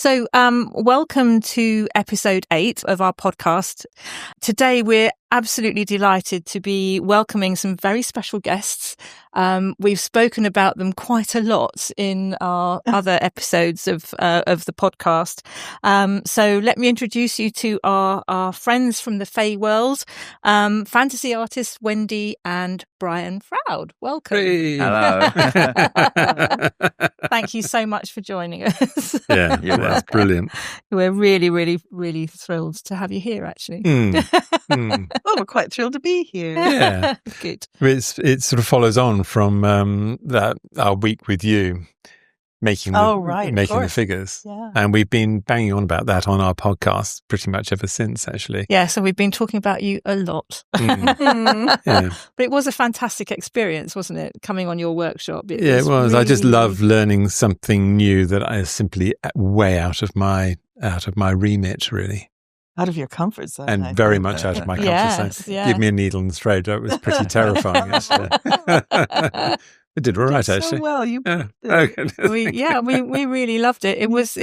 So, welcome to episode 8 of our podcast. Today, we're absolutely delighted to be welcoming some very special guests. We've spoken about them quite a lot in our other episodes of the podcast. So let me introduce you to our friends from the Fae world, fantasy artists Wendy and Brian Froud. Welcome. Hey. Hello. Thank you so much for joining us. Yeah, that's brilliant. We're really, really, really thrilled to have you here, actually. Oh, we're quite thrilled to be here. Yeah. Good. It sort of follows on from our week with you making the figures. Yeah. And we've been banging on about that on our podcast pretty much ever since, actually. Yeah, so we've been talking about you a lot. Yeah. But it was a fantastic experience, wasn't it, coming on your workshop? It was. Really, I just love learning something new that is simply way out of my remit, really. Out of your comfort zone. And very much out of my comfort zone. Yeah. Give me a needle in the throat. That was pretty terrifying, actually. It did all right, actually. So well, you. Yeah. we really loved it. It was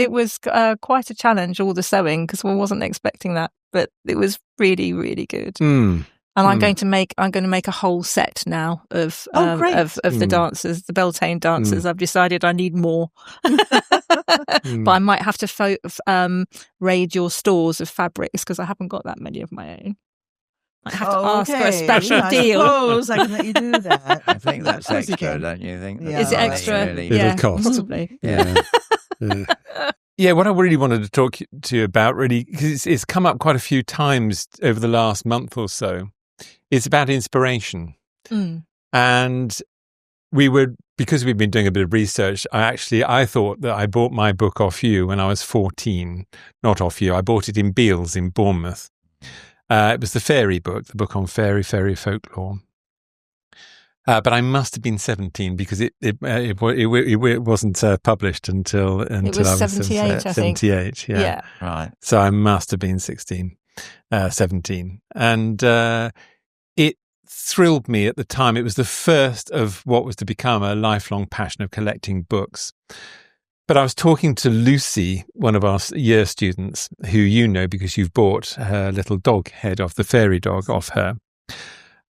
quite a challenge, all the sewing, because we wasn't expecting that, but it was really, really good. And I'm going to make a whole set now of the dancers, the Beltane dancers. I've decided I need more, but I might have to raid your stores of fabrics because I haven't got that many of my own. I have to ask for a special deal. I suppose I can let you do that. I think that's extra, don't you think? Yeah. Is it extra? Really, It'll cost. Possibly. Yeah. Yeah, what I really wanted to talk to you about, really, because it's come up quite a few times over the last month or so, is about inspiration. And because we've been doing a bit of research, I thought that I bought my book off you when I was 14. Not off you. I bought it in Beals in Bournemouth. It was the Fairy book, the book on fairy folklore. But I must have been 17 because it wasn't published until it was I was 78, I think. 78, yeah. Right. So I must have been 17. And it thrilled me at the time. It was the first of what was to become a lifelong passion of collecting books. But I was talking to Lucy, one of our year students, who you know because you've bought her little dog head off, the fairy dog off her.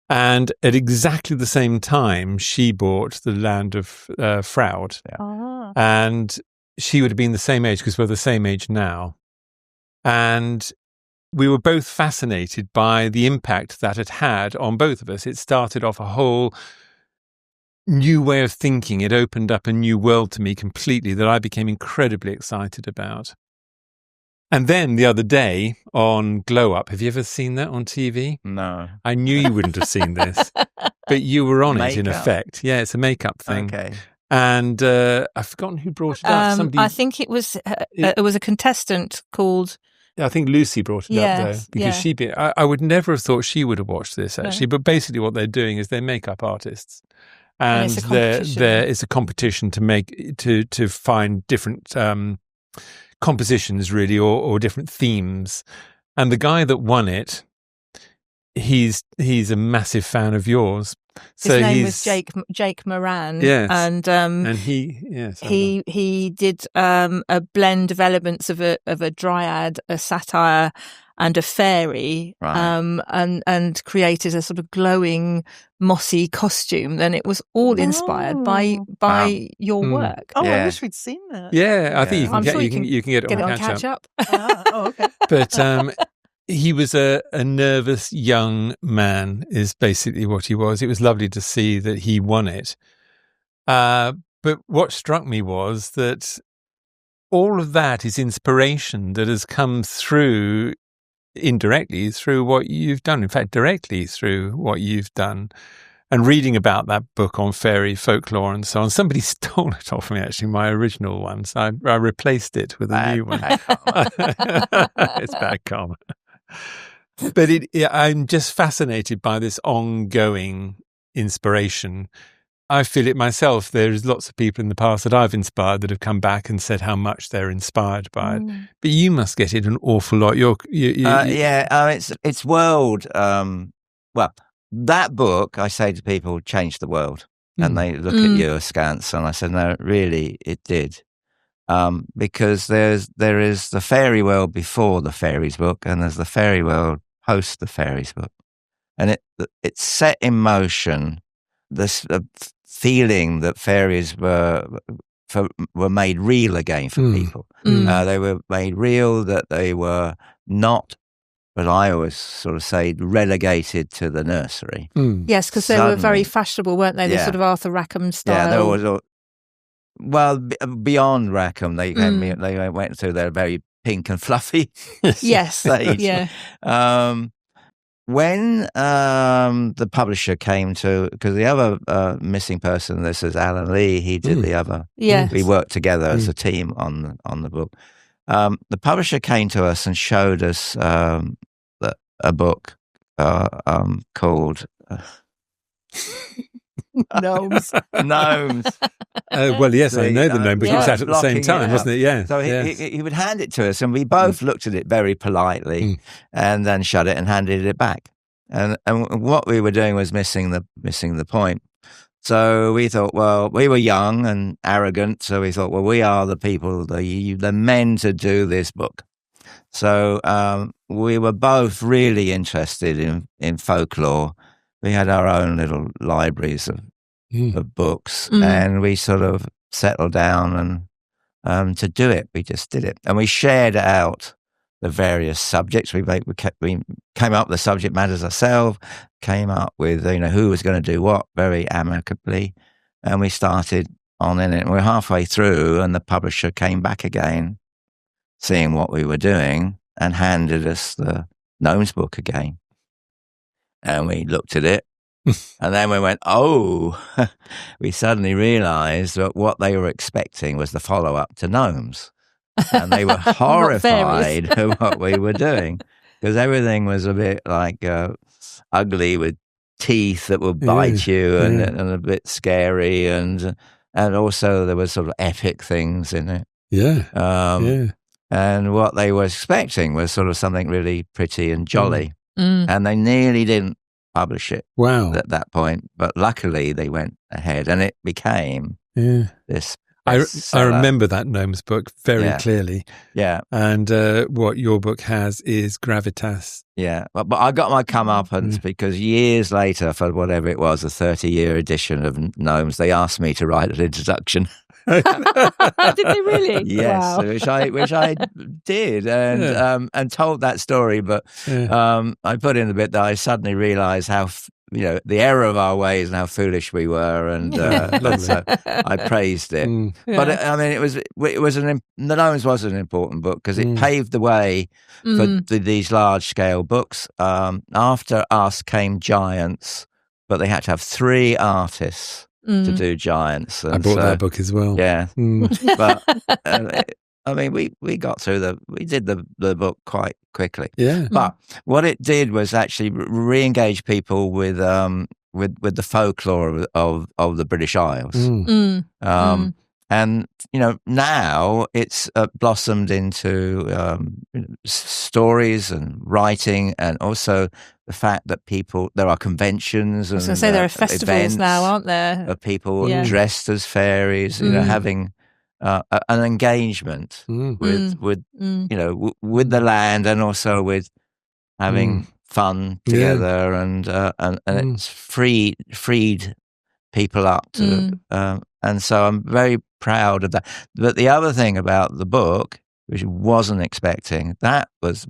And at exactly the same time, she bought The Land of Froud. Yeah. And she would have been the same age because we're the same age now. And we were both fascinated by the impact that it had on both of us. It started off a whole new way of thinking. It opened up a new world to me completely that I became incredibly excited about. And then the other day on Glow Up, have you ever seen that on TV? No. I knew you wouldn't have seen this, but you were on it in Makeup. effect. Yeah, it's a makeup thing. Okay. And I've forgotten who brought it up. Somebody, I think it was a contestant called. I think Lucy brought it up, though, Yes, because I would never have thought she would have watched this, actually. No. But basically what they're doing is they're makeup artists. And it's a competition. it's a competition to find different compositions, really, or different themes. And the guy that won it, he's a massive fan of yours. His name was Jake Moran. Yes. And he did a blend of elements of a dryad, a satyr, and a fairy, Right. and created a sort of glowing, mossy costume. And it was all inspired by your work. Oh, Yeah. I wish we'd seen that. Yeah, I think I'm sure you can get it on Catch Up. Oh, okay. But he was a nervous young man, is basically what he was. It was lovely to see that he won it. But what struck me was that all of that is inspiration that has come through indirectly through what you've done. In fact, directly through what you've done. And reading about that book on fairy folklore and so on, somebody stole it off me, actually, my original one. So I replaced it with a new one. It's bad karma. But I'm just fascinated by this ongoing inspiration. I feel it myself. There's lots of people in the past that I've inspired that have come back and said how much they're inspired by it. But you must get it an awful lot. It's world. Well, that book, I say to people, changed the world. And they look at you askance, and I said, no, really, it did. because there is the fairy world before the fairies book, and there's the fairy world post the fairies book, and it set in motion this feeling that fairies were made real again for people. They were made real, that they were not, but I always sort of say, relegated to the nursery. Yes, because they were very fashionable, weren't they? The sort of Arthur Rackham style. Yeah, there was. Well, beyond Rackham, they went through their very pink and fluffy stage. Yeah. When the publisher came to, because the other missing person, this is Alan Lee, he did the other. Yeah, we worked together as a team on the book. The publisher came to us and showed us a book called Gnomes. Well, yes, I know the name, but it was out at the same time, wasn't it? Yeah. So he would hand it to us, and we both looked at it very politely, and then shut it and handed it back. And what we were doing was missing the point. So we thought, well, we were young and arrogant, so we thought, well, we are the people, the men to do this book. So we were both really interested in folklore. We had our own little libraries of books, and we sort of settled down and to do it. We just did it, and we shared out the various subjects. We came up with the subject matters ourselves, came up with who was going to do what very amicably, and we started on in it. And we're halfway through, and the publisher came back again, seeing what we were doing, and handed us the Gnomes book again. And we looked at it, and then we went, we suddenly realised that what they were expecting was the follow-up to Gnomes. And they were horrified at what we were doing, because everything was a bit like ugly with teeth that would bite you and a bit scary. And also there was sort of epic things in it. And what they were expecting was sort of something really pretty and jolly. And they nearly didn't publish it at that point. But luckily they went ahead, and it became this bestseller. I remember that Gnomes book very clearly. Yeah. And what your book has is gravitas. Yeah. But I got my comeuppance because years later, for whatever it was, a 30-year edition of Gnomes, they asked me to write an introduction. Did they really? Yes, wow. which I did, and told that story. But I put in the bit that I suddenly realised how the error of our ways and how foolish we were, and so I praised it. But the Gnomes was an important book because it paved the way for these large scale books. After us came Giants, but they had to have 3 artists to do Giants. And I bought that book as well. Yeah. But we got through we did the book quite quickly. Yeah. But what it did was actually re-engage people with the folklore of the British Isles. And now it's blossomed into stories and writing, and also the fact that there are conventions and I was going to say there are festivals now, aren't there? Of people dressed as fairies, having an engagement with the land, and also with having fun together, and it's freed people up to, and so I'm very proud of that. But the other thing about the book, which I wasn't expecting, that was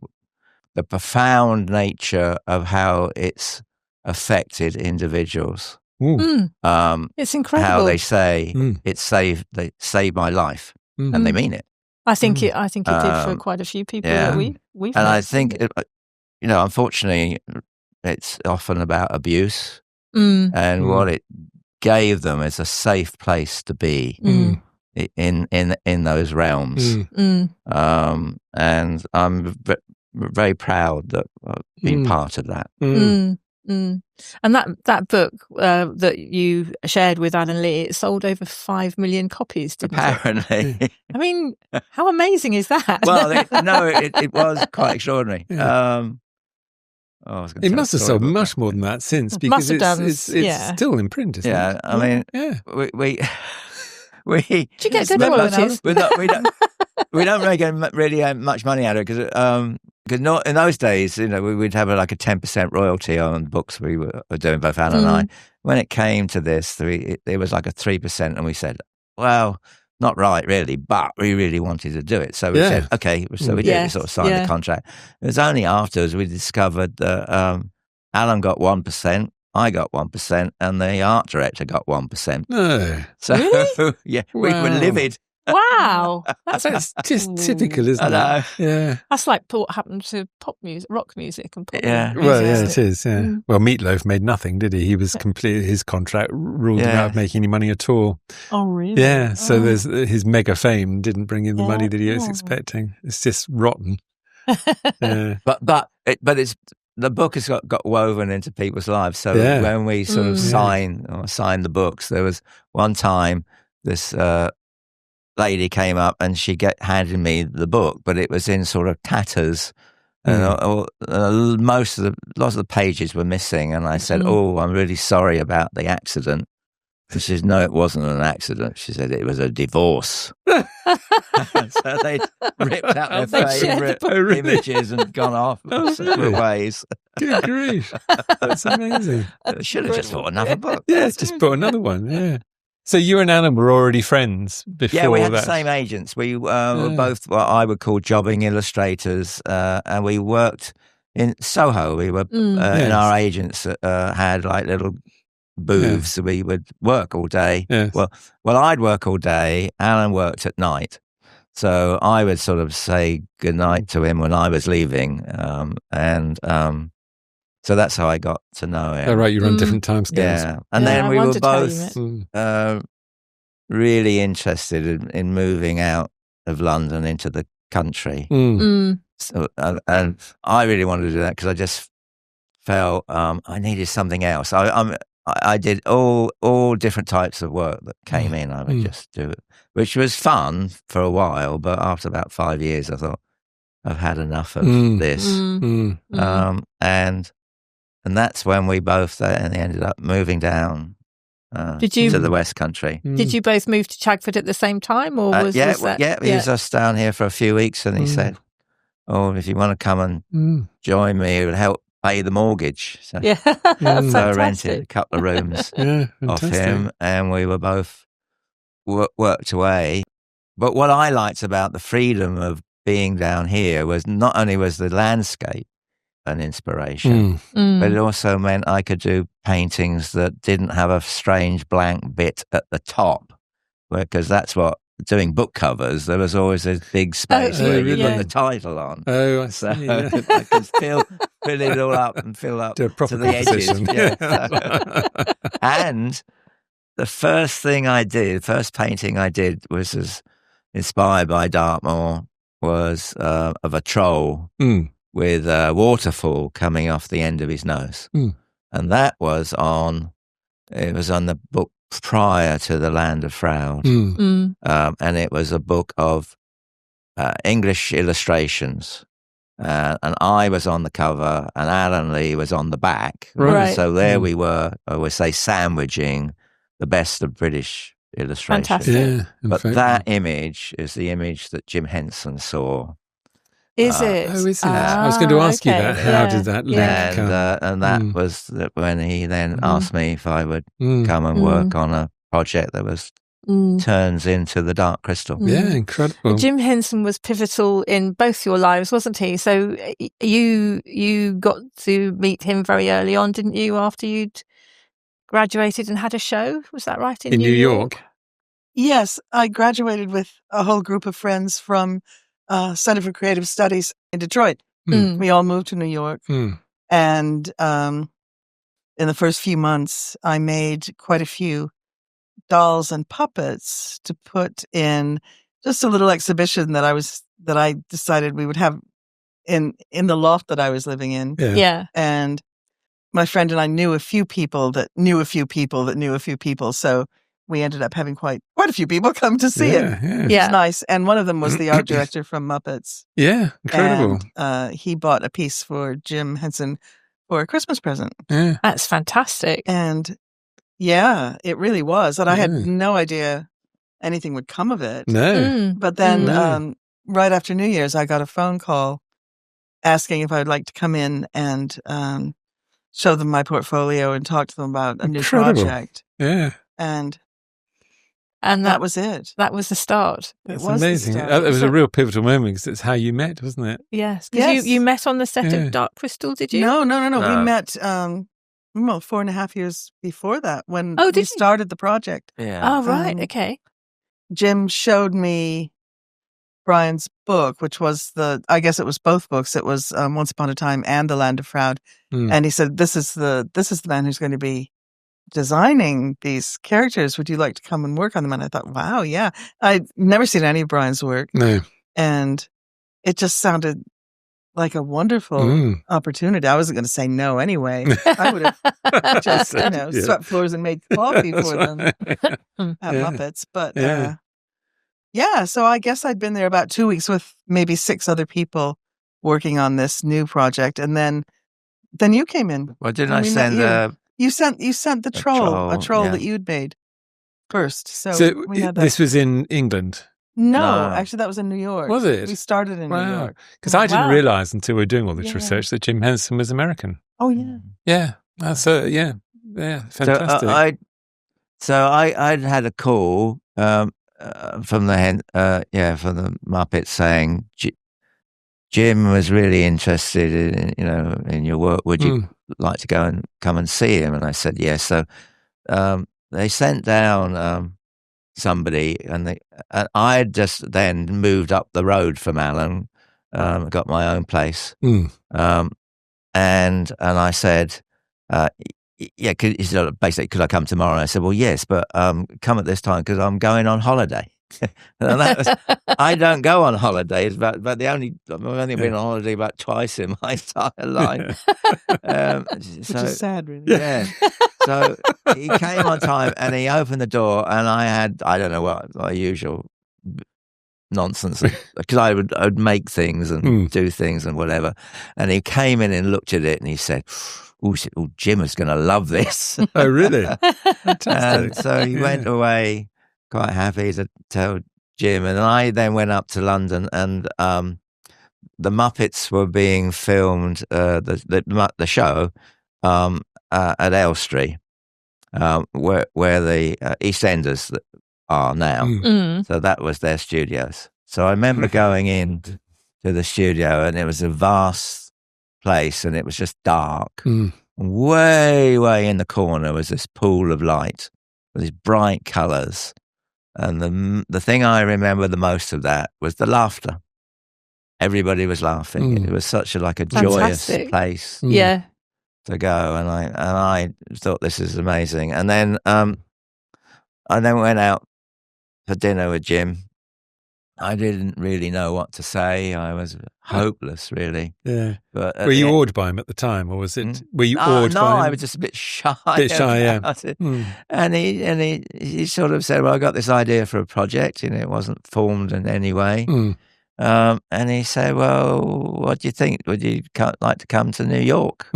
the profound nature of how it's affected individuals. It's incredible how they say they saved my life, and they mean it. I think it did for quite a few people that we've and met. I think unfortunately it's often about abuse, and what it gave them is a safe place to be in those realms. And I'm very proud that I've been part of that. And that book that you shared with Alan Lee, it sold over 5 million copies, didn't Apparently. it? I mean, how amazing is that? Well, it was quite extraordinary. It must have sold much more than that since, because it's still in print, isn't it? I mean, we we Did you get good remember, royalties? we don't make really much money out of it because not in those days, we'd have like a 10% royalty on books we were doing, both Alan and I. When it came to this, it was like a 3%, and we said, well, not right, really, but we really wanted to do it. So we said, okay, so we did. Yes, We sort of signed the contract. It was only afterwards we discovered that Alan got 1%, I got 1%, and the art director got 1%. No. So, Really? yeah, we were livid. Wow. That's just typical, isn't it? Yeah. That's like what happened to pop music, rock music and pop music. Well, yeah, it is, yeah. Well, Meatloaf made nothing, did he? He was completely, his contract ruled him out of making any money at all. Oh, really? Yeah, so there's his mega fame didn't bring in the money that he was expecting. It's just rotten. But it's the book has got woven into people's lives. So when we sort of signed the books, there was one time this lady came up and she handed me the book, but it was in sort of tatters. And lots of the pages were missing. And I said, "Oh, I'm really sorry about the accident." She says, "No, it wasn't an accident." She said, "It was a divorce." So they ripped out their favourite images and gone off separate ways. Good grief. That's amazing. Should have just bought another book. Yeah, just bought another one, yeah. So you and Alan were already friends before that? Yeah, we had the same agents. We were both what I would call jobbing illustrators, and we worked in Soho. We were, and our agents had like little booths, so we would work all day. Yes. Well, I'd work all day. Alan worked at night. So I would sort of say goodnight to him when I was leaving, so that's how I got to know him. Oh, right, you're on different time scales. Yeah, and then we were both really interested in moving out of London into the country. So, and I really wanted to do that because I just felt I needed something else. I did all different types of work that came in. I would just do it, which was fun for a while. But after about 5 years, I thought I've had enough of this. And that's when we both ended up moving down to the West Country. Did you both move to Chagford at the same time, or was he that? was us down here for a few weeks, and he said, "Oh, if you want to come and join me, it would help pay the mortgage." So, so I rented a couple of rooms off him, and we were both worked away. But what I liked about the freedom of being down here was not only was the landscape an inspiration, but it also meant I could do paintings that didn't have a strange blank bit at the top, because that's what, doing book covers, there was always a big space where you put the title on. Oh, I see. I could fill it all up and fill up to the edges. And the first painting I did was inspired by Dartmoor, was of a troll with a waterfall coming off the end of his nose. And that was on the book prior to The Land of Froud. And it was a book of English illustrations. And I was on the cover and Alan Lee was on the back. Right. So there we were, I would say, sandwiching the best of British illustration. Fantastic. Yeah, but that image is the image that Jim Henson saw. Is it? Oh, is it? I was going to ask you that. How did that link come? And that was when he then asked me if I would come and work on a project that was turns into The Dark Crystal. Yeah, incredible. Jim Henson was pivotal in both your lives, wasn't he? So you got to meet him very early on, didn't you, after you'd graduated and had a show? Was that right? In New York? Yes, I graduated with a whole group of friends from Center for Creative Studies in Detroit. We all moved to New York. And in the first few months, I made quite a few dolls and puppets to put in just a little exhibition that I decided we would have in the loft that I was living in. Yeah. And my friend and I knew a few people that knew a few people that knew a few people. So we ended up having quite a few people come to see it. Yeah. It's nice. And one of them was the art director from Muppets. Yeah, incredible. And he bought a piece for Jim Henson for a Christmas present. Yeah. That's fantastic. And yeah, it really was. And I had no idea anything would come of it. No. But then right after New Year's, I got a phone call asking if I would like to come in and show them my portfolio and talk to them about a new project. Yeah. And that was it. That was the start. That's amazing. It was a real pivotal moment because it's how you met, wasn't it? Yes. Because you met on the set of Dark Crystal, did you? No. We met 4.5 years before that when we started the project. Yeah. Oh, right. Okay. Jim showed me Brian's book, which was I guess it was both books. It was Once Upon a Time and The Land of Froud. And he said, this is the man who's going to be designing these characters. Would you like to come and work on them? And I thought, wow, yeah. I'd never seen any of Brian's work. No. And it just sounded like a wonderful opportunity. I wasn't going to say no anyway. I would have just, swept floors and made coffee for them at Muppets. But so I guess I'd been there about 2 weeks with maybe 6 other people working on this new project. And then you came in. Well, didn't I send You sent the troll, a troll that you'd made first. So we had that. This was in England? No, actually that was in New York. Was it? We started in New York. Because I didn't realise until we were doing all this research that Jim Henson was American. Oh, yeah. Yeah. Fantastic. So I'd had a call from the Muppets saying Jim was really interested in your work. Would you like to come and see him? And I said yes. So they sent down somebody, and I just then moved up the road from Alan, got my own place, and I said, basically, could I come tomorrow? And I said, well, yes, but come at this time because I'm going on holiday. And I don't go on holidays, but I've only been on holiday about twice in my entire life. Which is sad, really. Yeah. So he came on time and he opened the door, and I had, I don't know what, my usual nonsense, because I would make things and do things and whatever. And he came in and looked at it and he said, oh, Jim is going to love this. Oh, really? And so he went away quite happy to tell Jim. And I then went up to London, and the Muppets were being filmed, the show, at Elstree, where the EastEnders are now. So that was their studios. So I remember going in to the studio, and it was a vast place, and it was just dark. Way, way in the corner was this pool of light with these bright colours. And the thing I remember the most of that was the laughter. Everybody was laughing. It was such a joyous place. Yeah. To go, and I thought this is amazing. And then I went out for dinner with Jim. I didn't really know what to say. I was hopeless, really. Yeah. But were you awed by him at the time, or was it? Were you awed by him? No, I was just a bit shy. Yeah. And he sort of said, "Well, I got this idea for a project, and it wasn't formed in any way." And he said, "Well, what do you think? Would you like to come to New York?"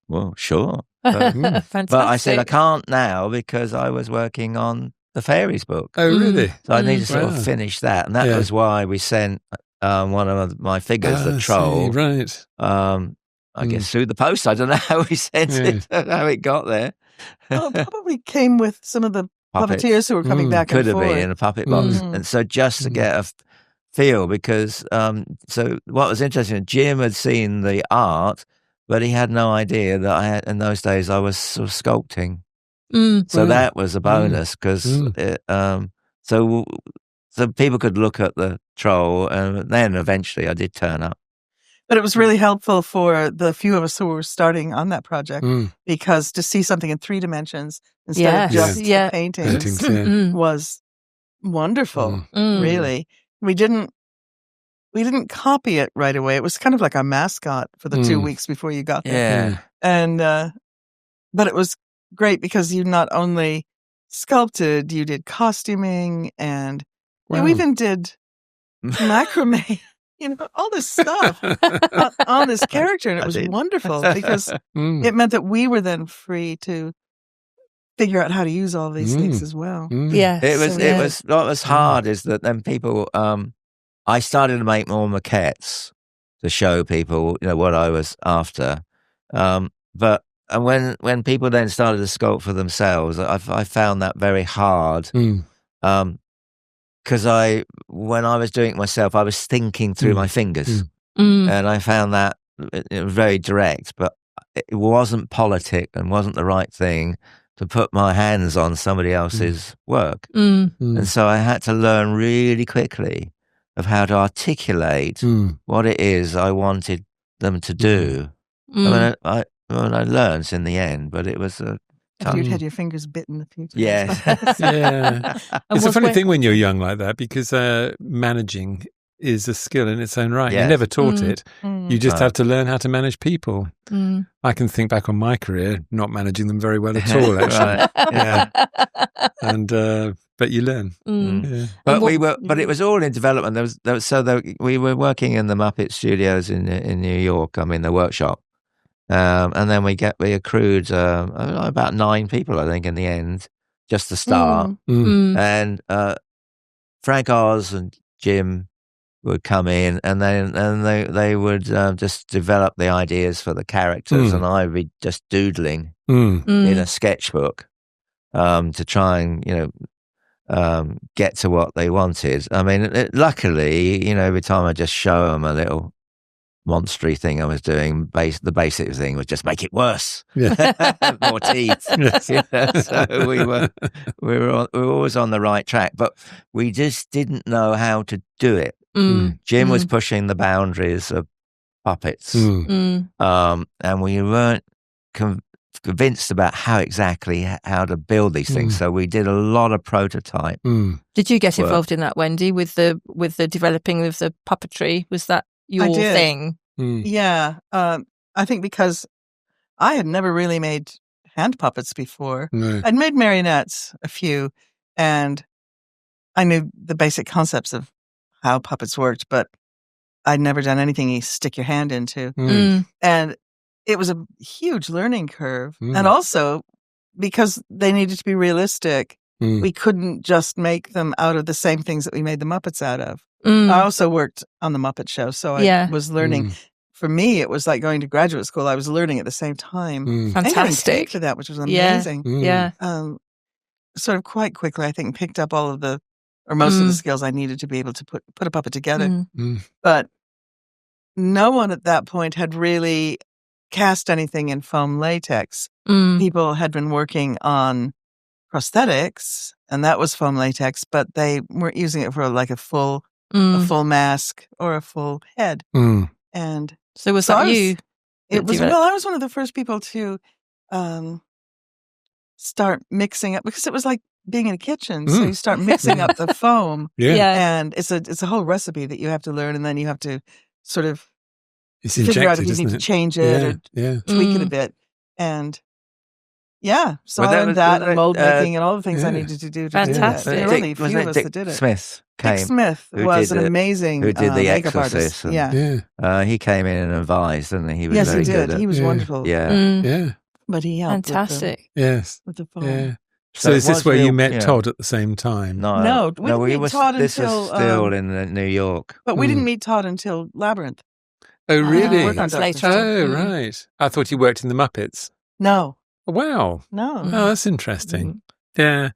Well, sure. Fantastic. But I said, I can't now because I was working on the Faeries book. Oh, really? So I need to sort of finish that. And that was why we sent one of my figures, the troll. Right. I guess through the post. I don't know how we sent it, how it got there. Well, it probably came with some of the puppeteers who were coming back and forth. Could have been in a puppet box. And so just to get a feel, because so what was interesting, Jim had seen the art, but he had no idea that in those days I was sort of sculpting. So that was a bonus, because so people could look at the troll, and then eventually I did turn up. But it was really helpful for the few of us who were starting on that project, because to see something in 3 dimensions instead of just paintings was wonderful. Really, we didn't copy it right away. It was kind of like a mascot for the 2 weeks before you got there. And but it was great because you not only sculpted, you did costuming, and you even did macrame. All this stuff on this character, and it was wonderful because it meant that we were then free to figure out how to use all these things as well. Yeah. It was what was hard is that then people, I started to make more maquettes to show people, what I was after. But when people then started to sculpt for themselves, I found that very hard. Because when I was doing it myself, I was thinking through my fingers, and I found that it was very direct, but it wasn't politic and wasn't the right thing to put my hands on somebody else's work. And so I had to learn really quickly of how to articulate what it is I wanted them to do. I learned in the end, but it was a After you'd had your fingers bitten a few times. Yes. Yeah. It's a funny thing when you're young like that, because managing is a skill in its own right. Yes. You never taught it. You just have to learn how to manage people. I can think back on my career, not managing them very well at all, actually. Yeah. And but you learn. Yeah. But it was all in development. We were working in the Muppet Studios in New York. I mean, the workshop. And then we accrued about 9 people, I think, in the end, just to start. And Frank Oz and Jim would come in, and they would just develop the ideas for the characters, and I'd be just doodling in a sketchbook to try and get to what they wanted. I mean, luckily, every time I just show them a little monstery thing I was doing, the basic thing was just make it worse. More teeth. So we were always on the right track, but we just didn't know how to do it. Jim was pushing the boundaries of puppets, and we weren't convinced about how to build these things. So we did a lot of prototype. Did you get involved in that, Wendy, with the developing of the puppetry? Was that your thing? Yeah. I think because I had never really made hand puppets before. No. I'd made marionettes, a few, and I knew the basic concepts of how puppets worked, but I'd never done anything you stick your hand into. And it was a huge learning curve. And also, because they needed to be realistic, we couldn't just make them out of the same things that we made the Muppets out of. I also worked on the Muppet Show, so I was learning. For me, it was like going to graduate school. I was learning at the same time. Fantastic. And getting paid for that, which was amazing. Yeah. Sort of quite quickly, I think, picked up all of the, or most of the skills I needed to be able to put a puppet together. But no one at that point had really cast anything in foam latex. People had been working on prosthetics, and that was foam latex, but they weren't using it for like a full mask or a full head. And so was that you? I was one of the first people to start mixing up, because it was like being in a kitchen. So you start mixing up the foam. And it's a whole recipe that you have to learn, and then you have to sort of figure out if you need to change it or tweak it a bit. And so I learned that and mold making and all the things I needed to do. Fantastic. There were only a few of us that did it. Smith Dick Smith was an amazing who did the makeup Exorcist. artist. He came in and advised, didn't he? He was Yes, very he did. good. He was wonderful. Yeah. But he helped. Fantastic. With the foam. Yeah. So is this where you met Todd at the same time? No, we didn't meet Todd this until... was still in New York. But we didn't meet Todd until Labyrinth. Oh, really? That's later. Oh, right. I thought you worked in the Muppets. No. Oh, wow. No. Oh, that's interesting. Yeah.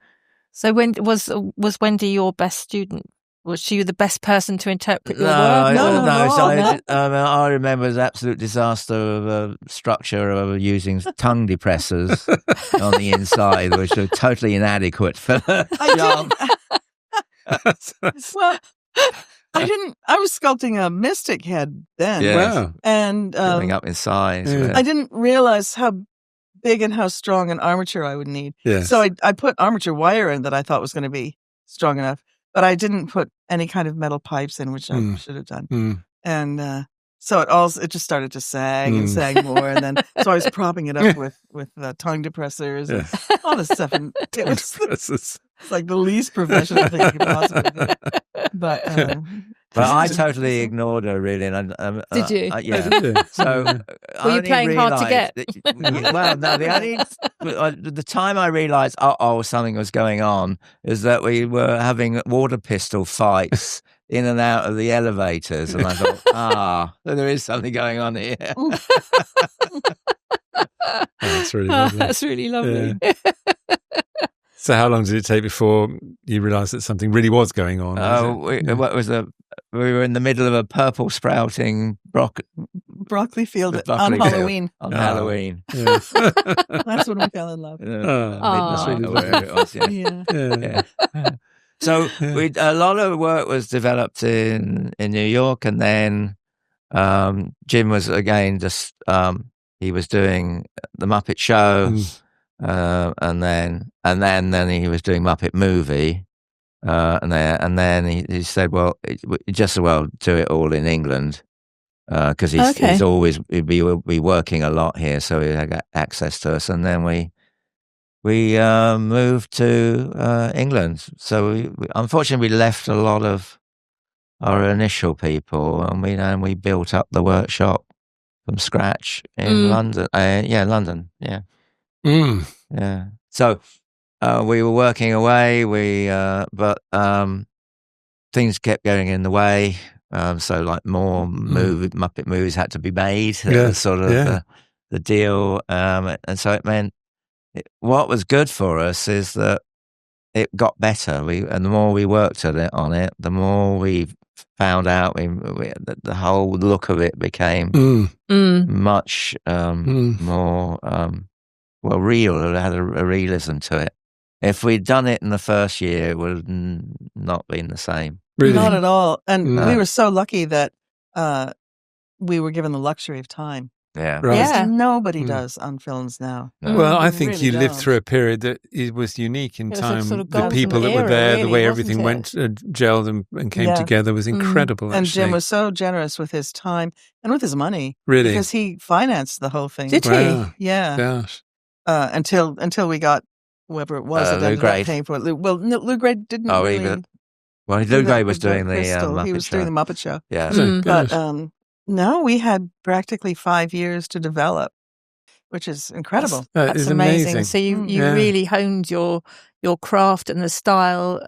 So when was Wendy your best student? Was she the best person to interpret your work? No. I remember the absolute disaster of a structure of using tongue depressors on the inside, which were totally inadequate for the job. Well, I was sculpting a mystic head then. Yes. Wow. And going up in size. I didn't realize how big and how strong an armature I would need. Yes. So I put armature wire in that I thought was going to be strong enough, but I didn't put any kind of metal pipes in, which I should have done. And so it just started to sag and sag more, and then so I was propping it up with tongue depressors and all this stuff, and it was it's like the least professional thing you could possibly do. But But I totally ignored her, really. And Did you? Yeah. So were you playing hard to get? Well, no. The time I realised, something was going on, is that we were having water pistol fights in and out of the elevators, and I thought, there is something going on here. That's really lovely. That's really lovely. Yeah. So how long did it take before you realised that something really was going on? We were in the middle of a purple sprouting broccoli field on Halloween. On Halloween. Yes. That's when we fell in love. That's really where it was. Yeah. So a lot of work was developed in New York, and then Jim was again just he was doing the Muppet Show, and then he was doing Muppet Movie, and then he said, well, just as well do it all in England, because he's always he'd be working a lot here, so he had access to us, and then we moved to England. So we unfortunately we left a lot of our initial people, and we built up the workshop from scratch in London. London. Yeah. Yeah. So we were working away. But things kept going in the way. So like more Muppet movies had to be made. That was sort of the deal. And so it meant what was good for us is that it got better. And the more we worked on it, the more we found out the whole look of it became much more real. It had a realism to it. If we'd done it in the first year, it would have not been the same. Really? Not at all. And we were so lucky that we were given the luxury of time. Yeah. Right. Yeah. Nobody does on films now. No. Well, I You think really you lived don't. through a period that it was unique in It was a time. sort of The golden people that were era, there, the really, way wasn't everything it? went, gelled and came together was incredible. And actually. Jim was so generous with his time and with his money. Really? Because he financed the whole thing. Did he? Wow. Yeah. Gosh. Until we got whoever it was that Lou ended up Grade. paying for it. Lou Grade didn't Oh, really... Lou Grade was doing the Crystal. Muppet He was Show. doing the Muppet Show. Yeah. Gosh. But no, we had practically 5 years to develop, which is incredible. That That's is amazing. So you Yeah. really honed your craft and the style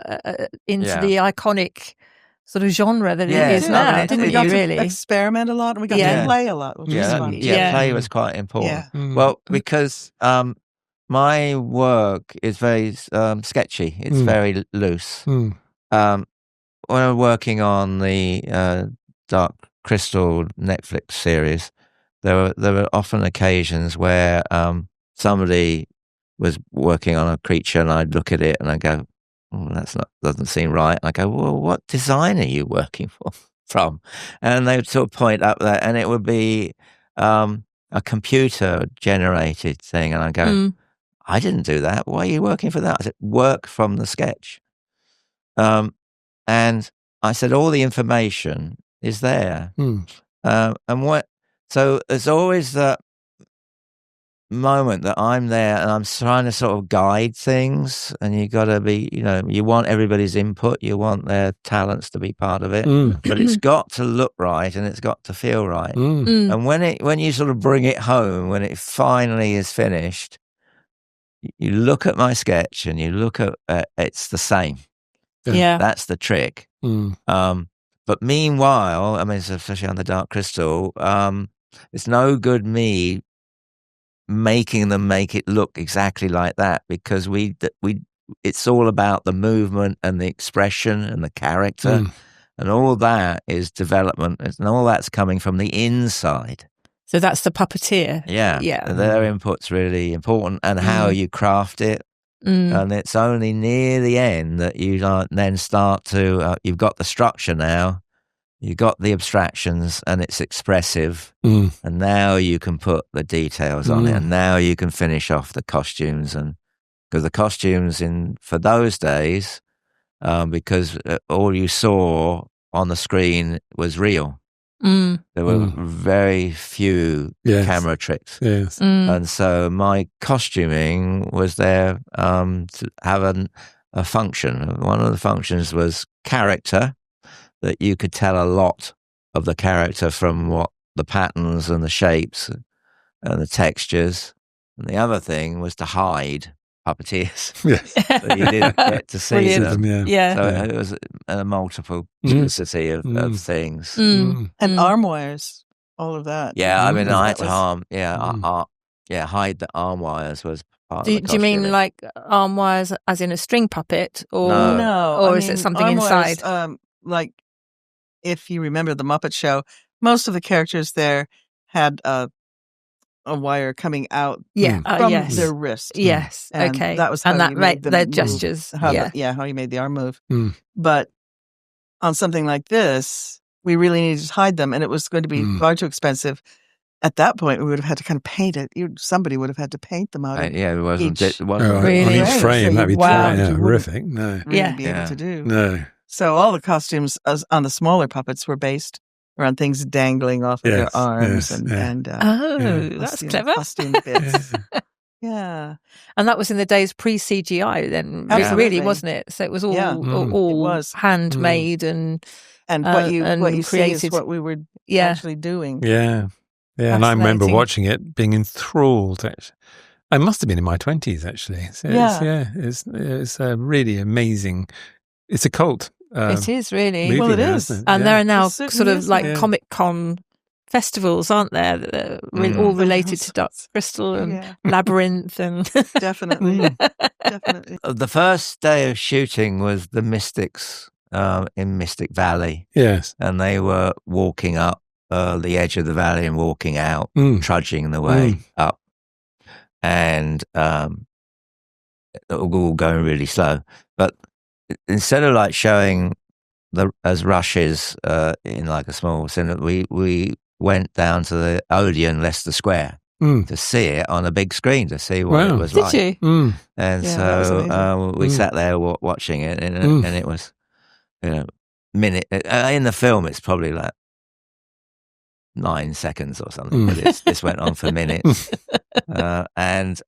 into the iconic sort of genre that it is Yeah, now, I mean, didn't it you? used to Really? Experiment a lot, and we got Yeah. to play a lot, which was fun. Play was quite important. Yeah. Well, because my work is very sketchy. It's very loose. When I'm working on the Dark Crystal Netflix series, there were often occasions where somebody was working on a creature, and I'd look at it and I go, doesn't seem right. And I go, well, what design are you working from? And they would sort of point up that, and it would be a computer generated thing, and I go, I didn't do that. Why are you working for that? I said, work from the sketch. And I said, all the information is there. So there's always that moment that I'm there and I'm trying to sort of guide things, and you got to be, you want everybody's input, you want their talents to be part of it, but it's got to look right and it's got to feel right. And when you sort of bring it home, when it finally is finished, you look at my sketch and you look at it's the same. Yeah. That's the trick. But meanwhile, I mean, especially on the Dark Crystal, it's no good me making them make it look exactly like that, because it's all about the movement and the expression and the character, and all that is development, and all that's coming from the inside. So that's the puppeteer. Yeah. Their input's really important, and how you craft it. And it's only near the end that you then start to, you've got the structure now, you've got the abstractions, and it's expressive, and now you can put the details on it, and now you can finish off the costumes. And because the costumes for those days, because all you saw on the screen was real. There were very few camera tricks. Yes. And so my costuming was there to have a function. One of the functions was character, that you could tell a lot of the character from what the patterns and the shapes and the textures. And the other thing was to hide puppeteers. Yes. So you didn't get to see them. Yeah. So it was a multiplicity of things. And arm wires, all of that. Yeah, I mean, I had to hide the arm wires was part of the Do you mean like arm wires as in a string puppet? Or no, or is it something inside? Wires, like, if you remember the Muppet Show, most of the characters there had a wire coming out from their wrist. Yes, and okay. That was how and that you made their move, gestures. how you made the arm move. But on something like this, we really needed to hide them, and it was going to be far too expensive. At that point, we would have had to kind of paint it. Somebody would have had to paint them out. It wasn't. Really? On each frame, that'd be horrific. No, really be able to do. No. So all the costumes on the smaller puppets were based around things dangling off of their arms that's clever. Costume bits. Yeah. And that was in the days pre-CGI then, Absolutely. really, wasn't it? So it was all it was handmade and what you see created. is what we were actually doing. Yeah. Yeah, and I remember watching it, being enthralled. Actually, I must have been in my 20s. Actually, so it's really amazing. It's a cult. It is really. Movie well, it now, is, isn't it? And there are now sort of like Yeah. Comic-Con festivals, aren't there? That are all related to Dark Crystal and Labyrinth and definitely. The first day of shooting was the Mystics in Mystic Valley. Yes, and they were walking up the edge of the valley and walking out, trudging the way up, and all going really slow. But instead of like showing as rushes in like a small cinema, we went down to the Odeon, Leicester Square, to see it on a big screen, to see what it was like. Did you? And so we sat there watching it, and it was, minute in the film. It's probably like 9 seconds or something, but this went on for minutes. And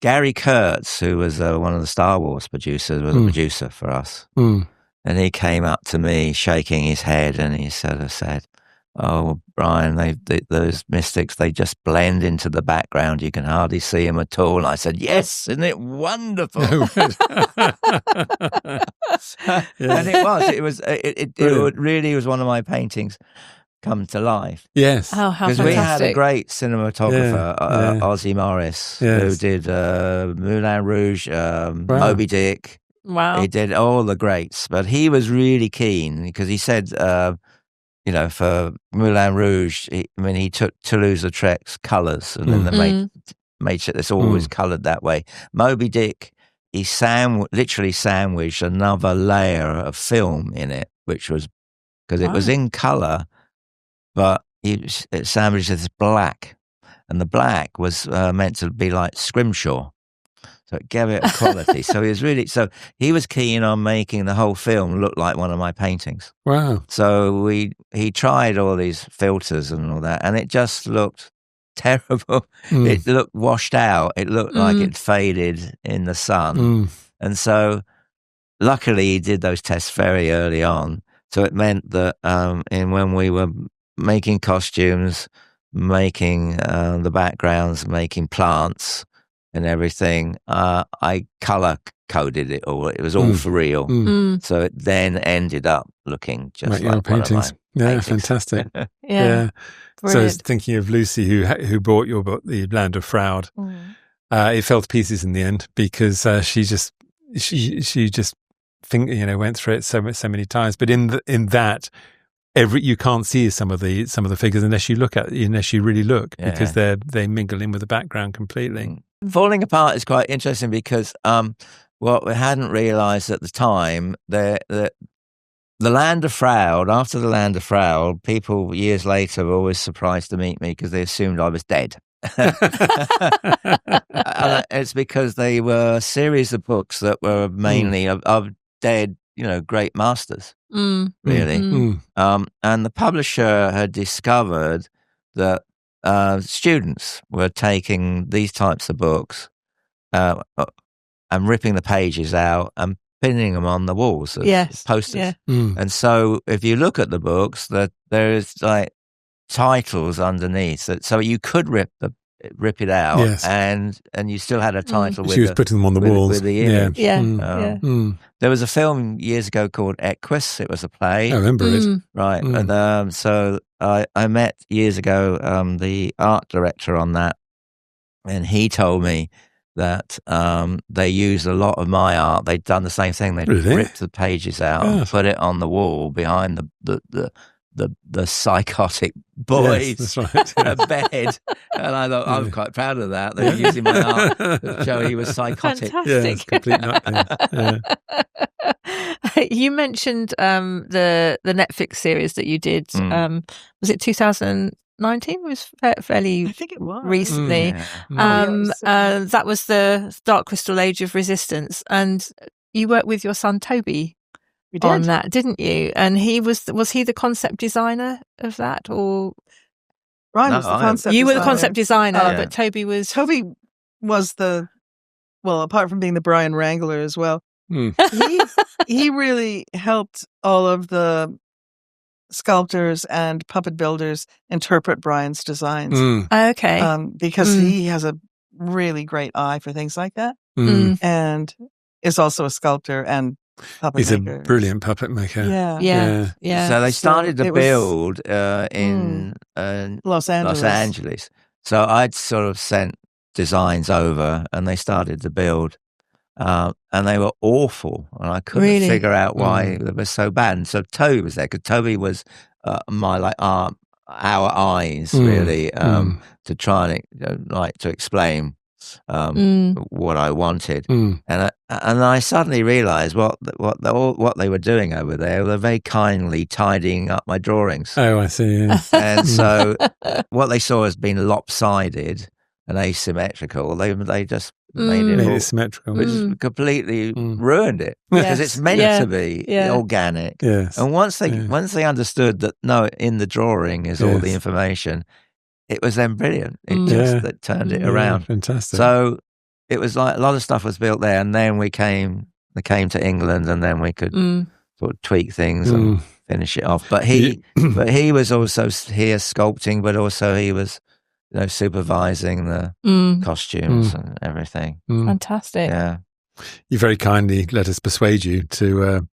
Gary Kurtz, who was one of the Star Wars producers, was a producer for us. And he came up to me shaking his head, and he sort of said, "Oh, Brian, those Mystics, they just blend into the background. You can hardly see them at all." And I said, "Yes, isn't it wonderful?" And it really was one of my paintings come to life. Yes. Oh, how because fantastic. we had a great cinematographer, Ozzy Morris, who did Moulin Rouge, Moby Dick. Wow. He did all the greats, but he was really keen because he said, for Moulin Rouge, he took Toulouse-Lautrec's colours and then they made sure it's always coloured that way. Moby Dick, he literally sandwiched another layer of film in it, which was because it was in colour, but it sandwiched this black, and the black was meant to be like scrimshaw. So it gave it a quality. So he was keen on making the whole film look like one of my paintings. Wow. So he tried all these filters and all that, and it just looked terrible. It looked washed out. It looked like it faded in the sun. And so luckily he did those tests very early on. So it meant that when we were making costumes, making the backgrounds, making plants, and everything, I color coded it all. It was all for real. So it then ended up looking just like your paintings. paintings. Fantastic. Yeah. So I was thinking of Lucy, who bought your book, The Land of Froud. It fell to pieces in the end because she just went through it so many times. But in that. You can't see some of the figures unless you really look, because they mingle in with the background completely. Falling Apart is quite interesting because what we hadn't realised at the time, the Land of Froud, after the Land of Froud, people years later were always surprised to meet me because they assumed I was dead. And it's because they were a series of books that were mainly of dead, great masters. Really. And the publisher had discovered that students were taking these types of books and ripping the pages out and pinning them on the walls as posters. Yeah. And so if you look at the books, that there's like titles underneath, so you could rip it out, and you still had a title. She was putting them on the walls with the image. Yeah. There was a film years ago called Equus. It was a play. I remember it. Right. And so I met years ago the art director on that, and he told me that they used a lot of my art. They'd done the same thing. They'd ripped the pages out and put it on the wall behind the psychotic boy's bed. And I thought, I'm quite proud of that. They were using my art to show he was psychotic. Fantastic. Complete nutcase. You mentioned the Netflix series that you did. Was it 2019? It was fairly I think it was. recently. That was the Dark Crystal Age of Resistance. And you worked with your son, Toby, on that, didn't you? And was he the concept designer of that, or Brian was the concept you designer. were the concept designer, but Toby was apart from being the Brian Wrangler as well, he really helped all of the sculptors and puppet builders interpret Brian's designs. Okay. Because he has a really great eye for things like that, and is also a sculptor and puppet maker. A brilliant puppet maker. Yeah. So they started to build in Los Angeles. So I'd sort of sent designs over, and they started to build, and they were awful, and I couldn't figure out why they were so bad. And so Toby was there, because Toby was our eyes really to try and to explain what I wanted, and I suddenly realised what they were doing over there. They were very kindly tidying up my drawings. Oh, I see. Yeah. And so what they saw as being lopsided and asymmetrical, they just made it symmetrical, which completely ruined it, because it's meant to be organic. Yes. And once they understood that in the drawing is all the information, it was then brilliant. It just turned it around. Fantastic. So it was like a lot of stuff was built there, and then they came to England, and then we could sort of tweak things and finish it off. But he was also here sculpting, but also he was supervising the costumes and everything. Fantastic. Yeah. You very kindly let us persuade you to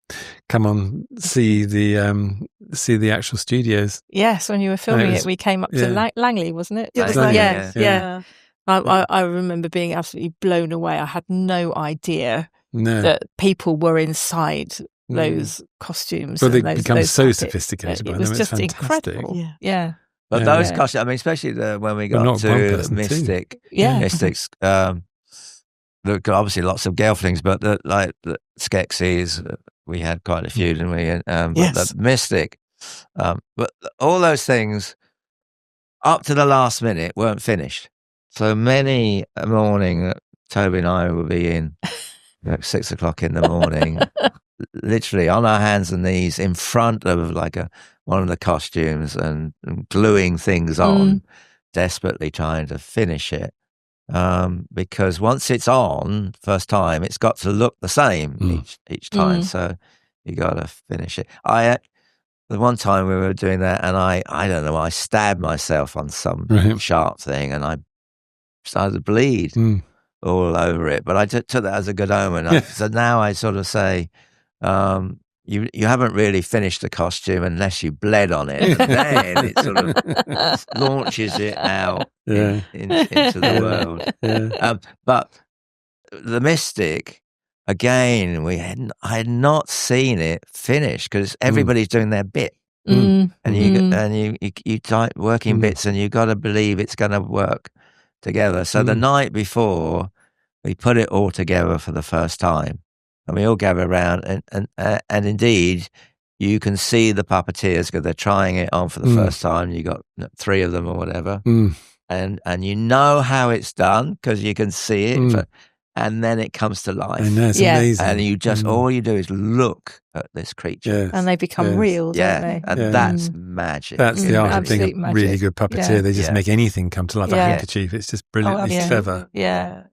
come on see the actual studios. Yes, when you were filming it, we came up to Langley, wasn't it? It was Langley. I remember being absolutely blown away. I had no idea that people were inside those costumes. Well, they those become so puppets. sophisticated by it them. was It's just fantastic. incredible. Yeah. But those costumes, I mean, especially when we got to Mystics, there were obviously lots of Gelflings, but the Skeksis, we had quite a few, didn't we? But the Mystic, but all those things up to the last minute weren't finished. So many a morning, Toby and I would be in 6 o'clock in the morning, literally on our hands and knees in front of one of the costumes and gluing things on, desperately trying to finish it. Because once it's on first time, it's got to look the same each time. So you got to finish it. The one time we were doing that, and I don't know, I stabbed myself on some sharp thing, and I started to bleed all over it. But I took that as a good omen. So now I sort of say, you haven't really finished the costume unless you bled on it, and then it sort of launches it out into the world. But the Mystic, again, I had not seen it finished, because everybody's doing their bit, and you type working bits, and you got to believe it's going to work together. So the night before, we put it all together for the first time. And we all gather around, and indeed, you can see the puppeteers, because they're trying it on for the first time. You got 3 of them or whatever, and you know how it's done, because you can see it. and then it comes to life. I know, it's amazing. And you just, all you do is look at this creature. Yes. And they become real, don't they? And that's magic. That's the art of being a magic. really good puppeteer. They just make anything come to life. A handkerchief. It's just brilliantly clever. Yeah.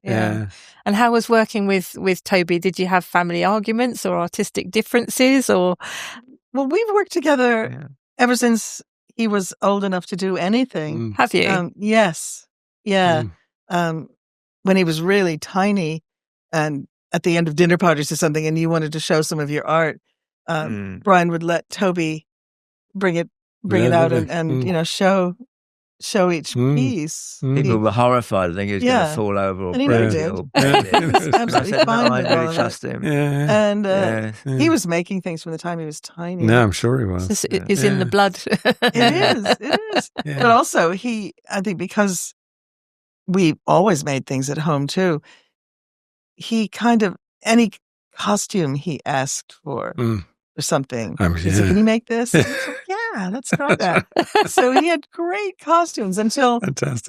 And how was working with Toby? Did you have family arguments or artistic differences? Or Well, we've worked together ever since he was old enough to do anything. Have you? Yes. Yeah. When he was really tiny and at the end of dinner parties or something and you wanted to show some of your art, Brian would let Toby bring it out and show each piece. People were horrified. I think he was going to fall over or and he break never it. did. Or burn it. He was absolutely fine I with all really of trust him. And he was making things from the time he was tiny. No, I'm sure he was. It's in the blood. It is. Yeah. But also I think because we always made things at home too, he kind of, any costume he asked for or something. He said, can you make this? And I was like, yeah, let's try that. So he had great costumes until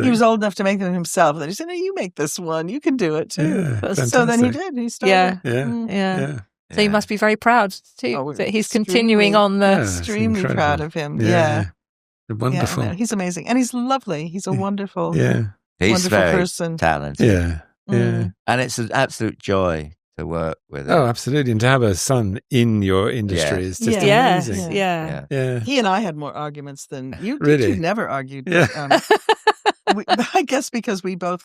he was old enough to make them himself. And then he said, no, you make this one. You can do it too. So then he did. He started. Yeah. So you must be very proud too that he's continuing on the... Extremely proud of him. Yeah. Wonderful. Yeah, he's amazing. And he's lovely. He's a wonderful, He's wonderful very person. talented. Yeah. And it's an absolute joy to work with him. Oh, absolutely. And to have a son in your industry is just amazing. Yeah. He and I had more arguments than you. Really? You never argued. Yeah. I guess because we both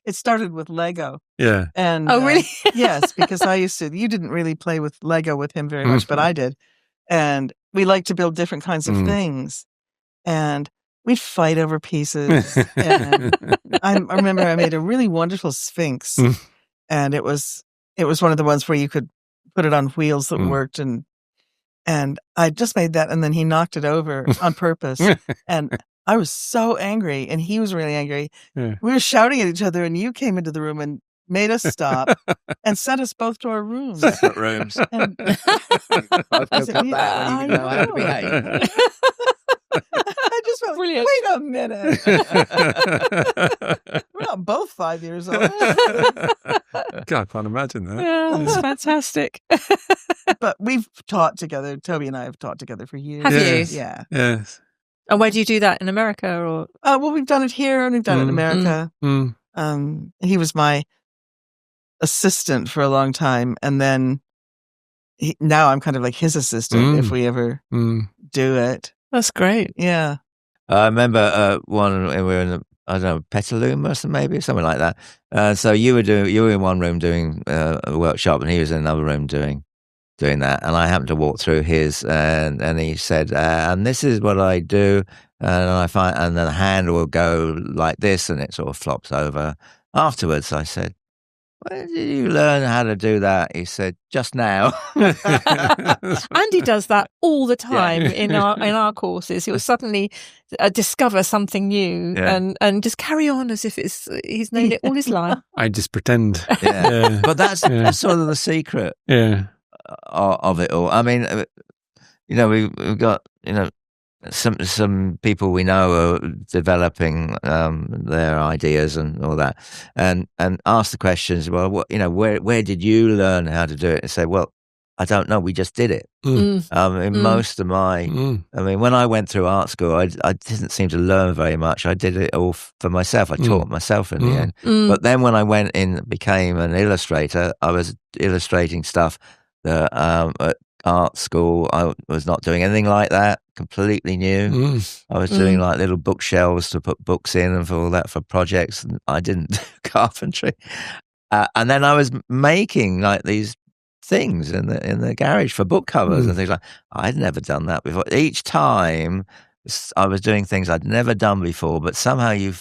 it started with Lego. Yeah. And really? Yes, because you didn't really play with Lego with him very much, but I did. And we like to build different kinds of things. And we'd fight over pieces. And I remember I made a really wonderful Sphinx. And it was one of the ones where you could put it on wheels that worked. And I just made that. And then he knocked it over on purpose. And I was so angry. And he was really angry. Yeah. We were shouting at each other. And you came into the room and made us stop and sent us both to our rooms. Separate rooms. And I said, I know how to behave. I just went, brilliant. Wait a minute. We're not both 5 years old. God, I can't imagine that. Yeah, that's fantastic. But we've taught together. Toby and I have taught together for years. Have you? Yeah. Yes. And where do you do that? In America or? Well, we've done it here and we've done it in America. He was my assistant for a long time. And then now I'm kind of like his assistant if we ever do it. That's great. Yeah. I remember one, we were in I don't know, Petaluma or something, maybe something like that. So you were in one room doing a workshop, and he was in another room doing that. And I happened to walk through his, and he said, "And this is what I do." And and then the hand will go like this, and it sort of flops over. Afterwards, I said, "Where did you learn how to do that?" He said, "Just now." Andy does that all the time in our courses. He'll suddenly discover something new and just carry on as if he's known it all his life. I just pretend. But that's sort of the secret of it all. I mean, we've got, some people we know are developing their ideas and all that, and ask the questions. Well, where did you learn how to do it? And say, well, I don't know. We just did it. Most of my, when I went through art school, I didn't seem to learn very much. I did it all for myself. I taught myself in the end. But then when I went in, became an illustrator, I was illustrating stuff that at art school I was not doing anything like that. Completely new. I was doing like little bookshelves to put books in and for all that for projects. And I didn't do carpentry. And then I was making like these things in the garage for book covers and things like. I'd never done that before. Each time I was doing things I'd never done before, but somehow you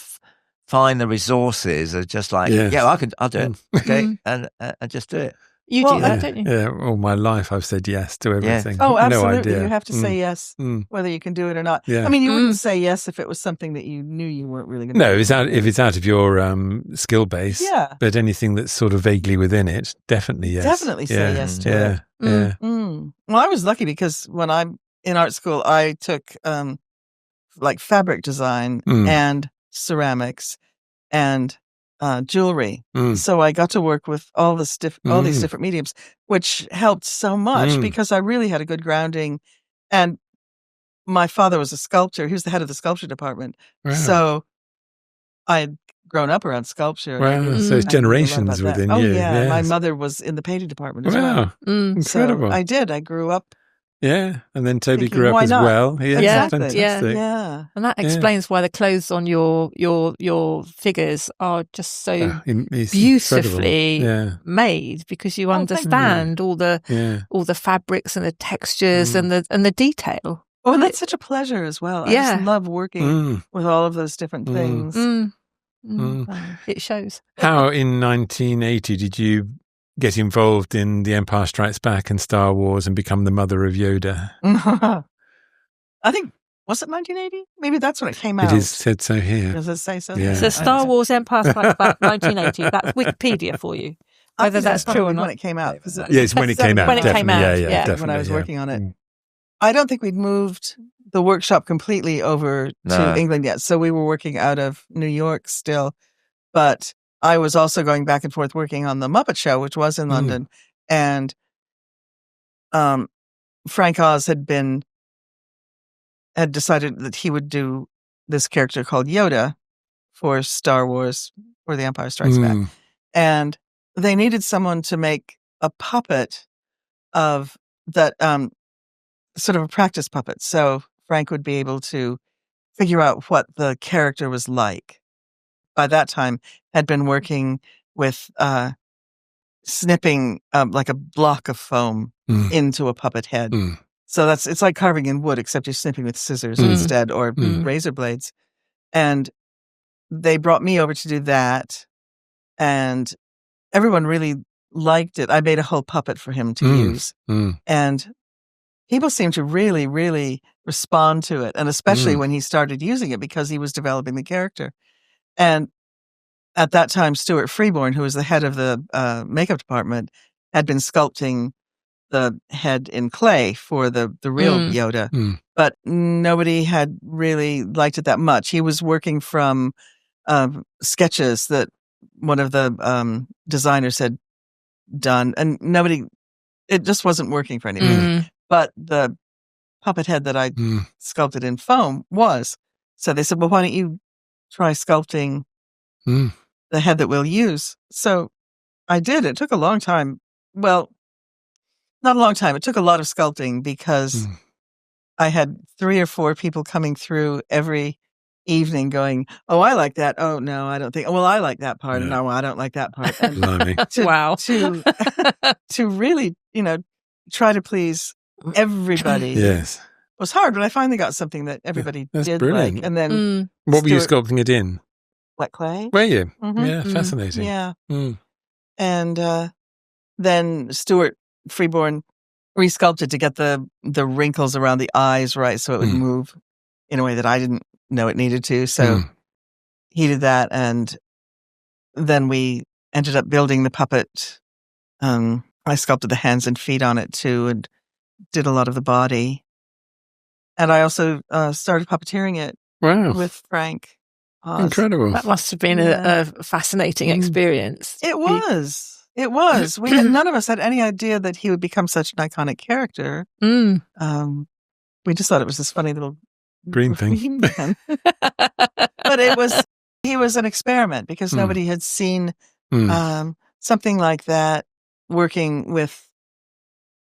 find the resources are just like, I'll do it, okay, and just do it. You do that, don't you? Yeah, all my life I've said yes to everything. Oh, absolutely. No idea. You have to say yes, whether you can do it or not. Yeah. I mean, you wouldn't say yes if it was something that you knew you weren't really going to do. No, if it's out of your skill base. Yeah. But anything that's sort of vaguely within it, definitely yes. Definitely say yes to it. Well, I was lucky because when I'm in art school, I took like fabric design and ceramics and jewelry. So I got to work with all these different mediums, which helped so much because I really had a good grounding. And my father was a sculptor. He was the head of the sculpture department. Wow. So I had grown up around sculpture. Wow. So it's generations within you. Oh, yeah. Yes. My mother was in the painting department as wow. well. Incredible. So I did. I grew up. Yeah. And then Toby Thinking, grew up why as not? well. Yeah. Exactly. Fantastic. Yeah. And that explains why the clothes on your figures are just so beautifully made, because you understand all the fabrics and the textures and the detail. Oh, and that's such a pleasure as well. I just love working with all of those different things. It shows. How in 1980 did you get involved in The Empire Strikes Back and Star Wars and become the mother of Yoda? I think, was it 1980? Maybe that's when it came out. It is said so here. Does it say so? Yeah. So Star Wars Empire Strikes Back 1980. That's Wikipedia for you. Whether that's true or not. When it came out. Yes, when it came out. When it came out, yeah, definitely. When I was working on it. I don't think we'd moved the workshop completely over to England yet. So we were working out of New York still. But I was also going back and forth working on the Muppet Show, which was in London. And Frank Oz had decided that he would do this character called Yoda for Star Wars, for The Empire Strikes Back. And they needed someone to make a puppet of that, sort of a practice puppet. So Frank would be able to figure out what the character was like. By that time, had been working with snipping like a block of foam into a puppet head. So it's like carving in wood, except you're snipping with scissors instead, or razor blades. And they brought me over to do that, and everyone really liked it. I made a whole puppet for him to use, and people seemed to really, really respond to it, and especially when he started using it, because he was developing the character. And at that time, Stuart Freeborn, who was the head of the makeup department, had been sculpting the head in clay for the real Yoda, but nobody had really liked it that much. He was working from sketches that one of the designers had done, and it just wasn't working for anybody. But the puppet head that I sculpted in foam was. So they said, well, why don't you try sculpting the head that we'll use? So I did. It took a long time. Well, not a long time. It took a lot of sculpting, because I had 3 or 4 people coming through every evening going, oh, I like that. Oh, no, I don't think. Well, I like that part. No, I don't like that part. And to really, try to please everybody. Yes. It was hard, but I finally got something that everybody did brilliant. like. And then what were you sculpting it in? Wet clay. Were you? Yeah, fascinating. Yeah. And then Stuart Freeborn resculpted to get the wrinkles around the eyes right, so it would move in a way that I didn't know it needed to. So he did that, and then we ended up building the puppet. I sculpted the hands and feet on it too, and did a lot of the body. And I also started puppeteering it with Frank Oz. Incredible. That must have been a fascinating experience. It was. It was. None of us had any idea that he would become such an iconic character. We just thought it was this funny little green thing. But he was an experiment, because nobody had seen something like that working with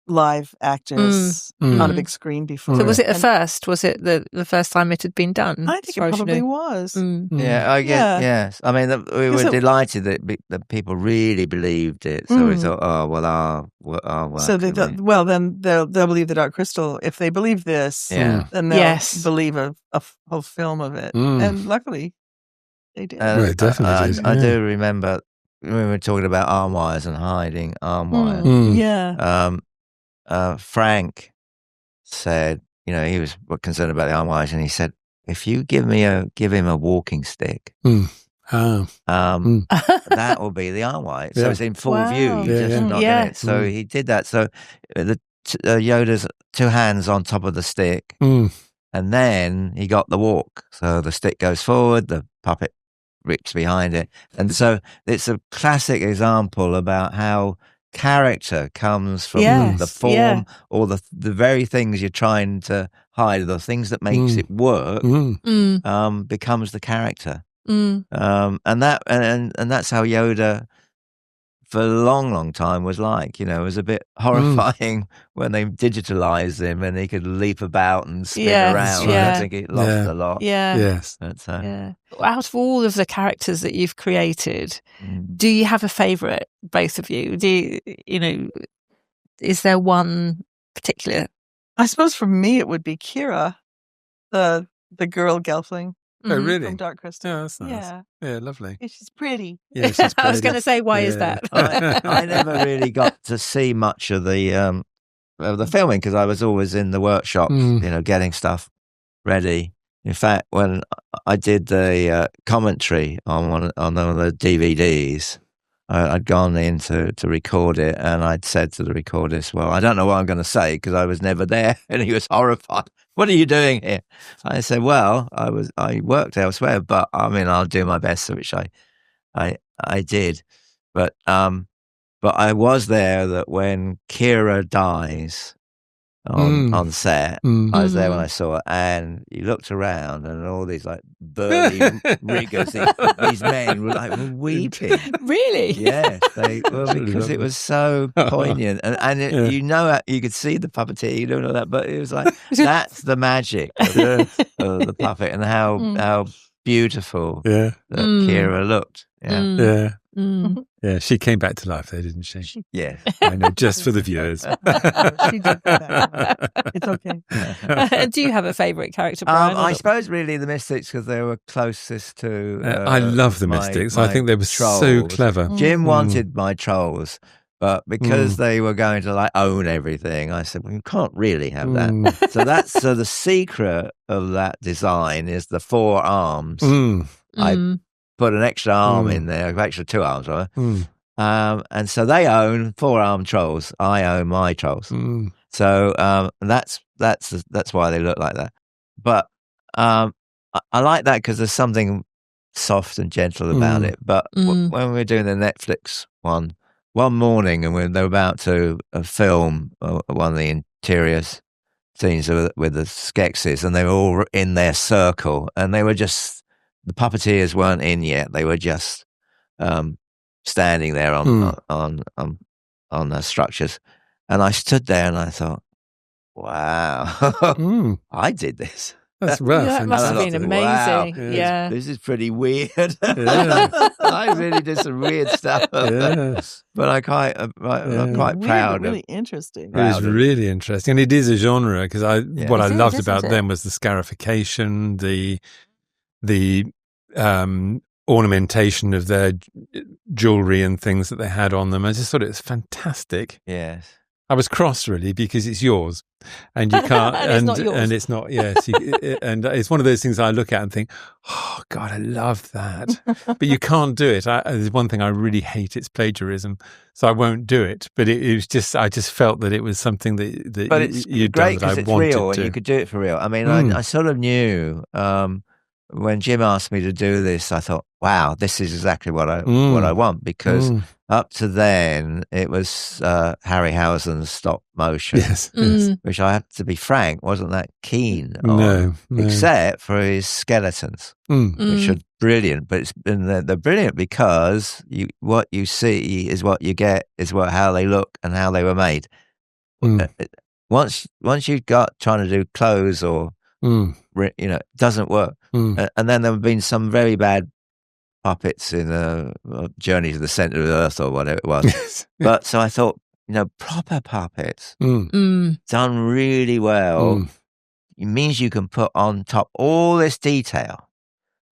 live actors on a big screen before. So was it a first? Was it the first time it had been done? I think it probably was. Yeah, I guess, yes. I mean, we were delighted that people really believed it. So we thought, so they thought, then they'll believe The Dark Crystal. If they believe this, then they'll believe a whole film of it. And luckily, they did. Definitely did. I do remember when we were talking about arm wires and hiding arm wires. Frank said, he was concerned about the arm wires, and he said, if you give him a walking stick, that will be the arm wire. So it's in full view. You're just not in it. So he did that. So Yoda's 2 hands on top of the stick, and then he got the walk. So the stick goes forward, the puppet scripts behind it. And so it's a classic example about how character comes from the form or the very things you're trying to hide, the things that makes it work, becomes the character. And that's how Yoda for a long time was like. It was a bit horrifying when they digitalized him and he could leap about and spin around. I think it lost a lot. Yes. But, out of all of the characters that you've created, do you have a favourite, both of you? Is there one particular? I suppose for me it would be Kira, the girl gelfling. Oh, really? From Dark Crystal. Yeah, that's nice. Yeah, lovely. She's pretty. Yeah, she's pretty. I was going to say, why is that? I never really got to see much of the filming because I was always in the workshop, getting stuff ready. In fact, when I did the commentary on one of the DVDs, I'd gone in to record it, and I'd said to the recordist, "Well, I don't know what I'm going to say because I was never there," and he was horrified. "What are you doing here?" I said, "Well, I worked elsewhere, but I'll do my best," which I did. But I was there that when Kira dies on set, I was there when I saw it, and you looked around, and all these like burly riggers, these men were weeping. Really? Yes, because it was so poignant, and you could see the puppeteer, all that, but it was like that's the magic of the puppet and how beautiful that Kira looked. Yeah, she came back to life there, didn't she? Yeah. I know, just for the viewers. She did that. It's okay. Do you have a favourite character, Brian? I suppose really the Mystics, because they were closest to... I love the Mystics. I think they were so clever. Jim wanted my trolls, but because they were going to own everything, I said, well, you can't really have that. So the secret of that design is the 4 arms. I put an extra arm in there, extra 2 arms, right? And so they own 4-armed trolls. I own my trolls. So that's why they look like that. But I like that because there's something soft and gentle about it. But when we were doing the Netflix one morning, and they were about to film one of the interior scenes with the Skeksis, and they were all in their circle, and they were just... The puppeteers weren't in yet; they were just standing there on the structures. And I stood there and I thought, "Wow, I did this." That's rough. That must have been amazing. Wow, yeah, this is pretty weird. I really did some weird stuff, but I'm quite proud. Really interesting. It was really interesting, and it is a genre because what I loved about them was the scarification, the ornamentation of their jewelry and things that they had on them. I just thought it was fantastic. Yes. I was cross really because it's yours and you can't, and it's not, yes. And it's one of those things I look at and think, oh God, I love that. But you can't do it. There's one thing I really hate, it's plagiarism. So I won't do it. But it was just, I just felt that it was something that but it's you'd great done that I it's wanted real to. and you could do it for real. I mean, I sort of knew, when Jim asked me to do this, I thought, wow, this is exactly what I want, because up to then it was Harryhausen's stop motion, which I have to be frank, wasn't that keen on, no. except for his skeletons, which are brilliant. But they're brilliant because what you see is what you get, is how they look and how they were made. Once you got trying to do clothes or it doesn't work. And then there have been some very bad puppets in a Journey to the Center of the Earth or whatever it was. But so I thought, proper puppets done really well. It means you can put on top all this detail,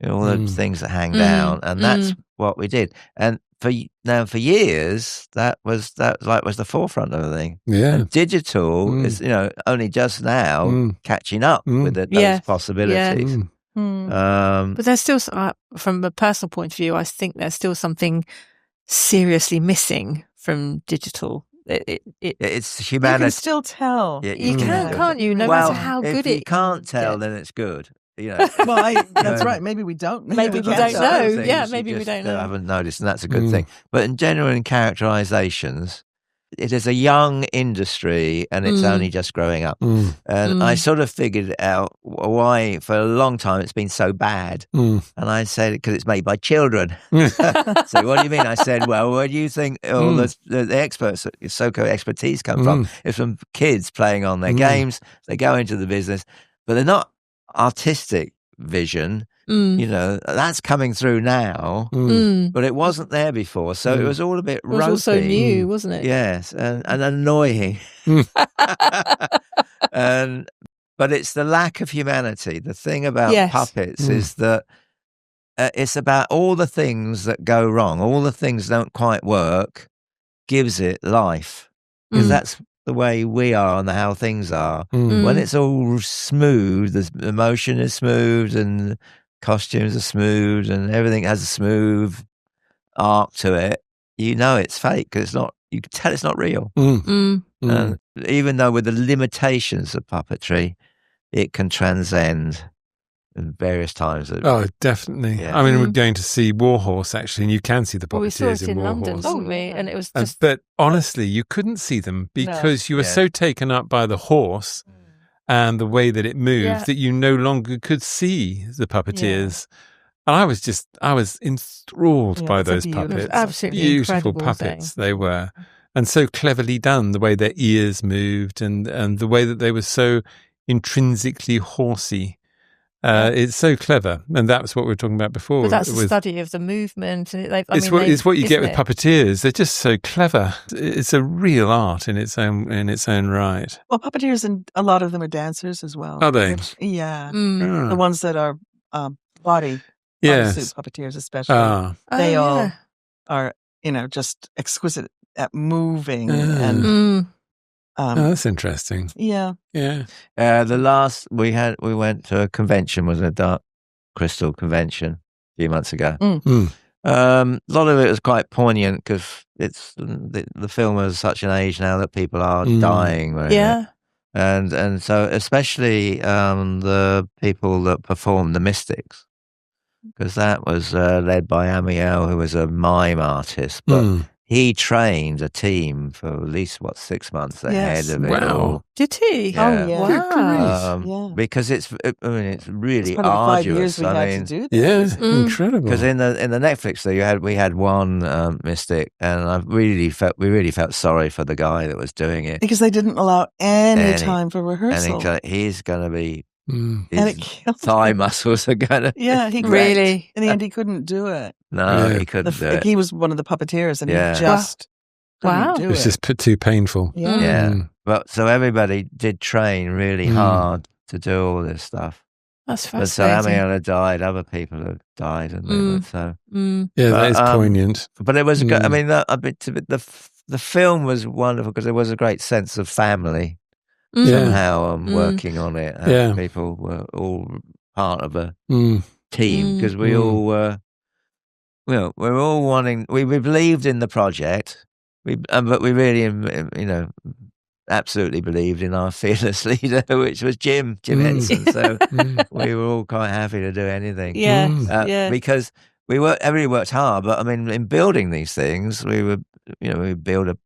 all the things that hang down, and that's what we did. And for years, that was the forefront of the thing. Yeah, and digital is only just now catching up with those possibilities. But there's still, from a personal point of view, I think there's still something seriously missing from digital. It's humanity. You can still tell. You can't you? No matter how good it is. If you can't tell, then it's good. That's right. Maybe we don't. Maybe we don't know. Yeah, maybe we don't know. I haven't noticed, and that's a good thing. But in genuine characterizations, it is a young industry, and it's only just growing up. And I sort of figured out why, for a long time, it's been so bad. And I said, because it's made by children. So what do you mean? I said, well, where do you think all the experts, SoCo expertise come from? It's from kids playing on their games. They go into the business, but they're not artistic vision. That's coming through now, but it wasn't there before, so it was all a bit ropey. It was also new, wasn't it? Yes, and annoying. But it's the lack of humanity. The thing about puppets is that it's about all the things that go wrong, all the things that don't quite work, gives it life, because that's the way we are and how things are. When it's all smooth, the emotion is smooth and costumes are smooth and everything has a smooth arc to it, it's fake because you can tell it's not real. And even though with the limitations of puppetry, it can transcend various times. Oh, definitely. Yeah. I mean, we're going to see Warhorse, actually, and you can see the puppeteers we saw it in Warhorse. London, didn't we? And it was just... But honestly, you couldn't see them because you were so taken up by the horse and the way that it moved that you no longer could see the puppeteers. And I was enthralled by those puppets. Absolutely beautiful puppets they were. And so cleverly done, the way their ears moved and the way that they were so intrinsically horsey. It's so clever, and that's what we were talking about before. But that's the study of the movement. It's what you get with puppeteers. They're just so clever. It's a real art in its own right. Well, puppeteers, and a lot of them are dancers as well. Are they? The ones that are bodysuit puppeteers, especially. They all are, just exquisite at moving and. That's interesting. Yeah. The last we went to a convention, was a Dark Crystal convention a few months ago. A lot of it was quite poignant because it's the film is such an age now that people are dying. And so especially the people that performed the Mystics, because that was led by Amiel, who was a mime artist, but. He trained a team for at least 6 months ahead of it all. Did he? Yeah. Oh, yeah. Wow! Because it's really it's arduous. 5 years we had to do this. Yes, incredible. Because in the Netflix thing, we had one mystic, and we really felt sorry for the guy that was doing it because they didn't allow any time for rehearsal. And he's going to be. And it killed thigh him. muscles are gonna. Yeah, he really. In the end, he couldn't do it. No, he couldn't do it. He was one of the puppeteers, and he just couldn't do it. It was just too painful. Yeah. But so everybody did train really hard to do all this stuff. That's fascinating. But so Amiel had died, other people had died, and so that is poignant. But it was good. I mean, the film was wonderful because there was a great sense of family. Somehow working on it. People were all part of a team because we all were. Well, we're all wanting. We believed in the project, but we really, absolutely believed in our fearless leader, which was Jim Henson. So we were all quite happy to do anything. Because everybody worked hard, but I mean, in building these things, we build a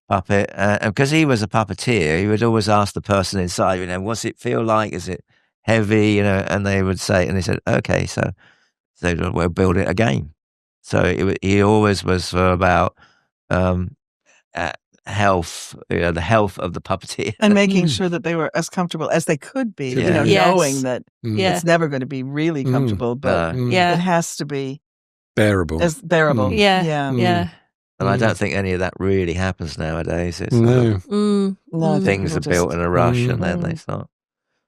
puppet, and because he was a puppeteer, he would always ask the person inside, what's it feel like? Is it heavy? And they would say, and they said, okay, so we'll build it again. So he always was for about health, the health of the puppeteer, and making sure that they were as comfortable as they could be. Knowing that it's never going to be really comfortable, but it has to be bearable. As bearable. And I don't think any of that really happens nowadays. It's things are built in a rush and then they start.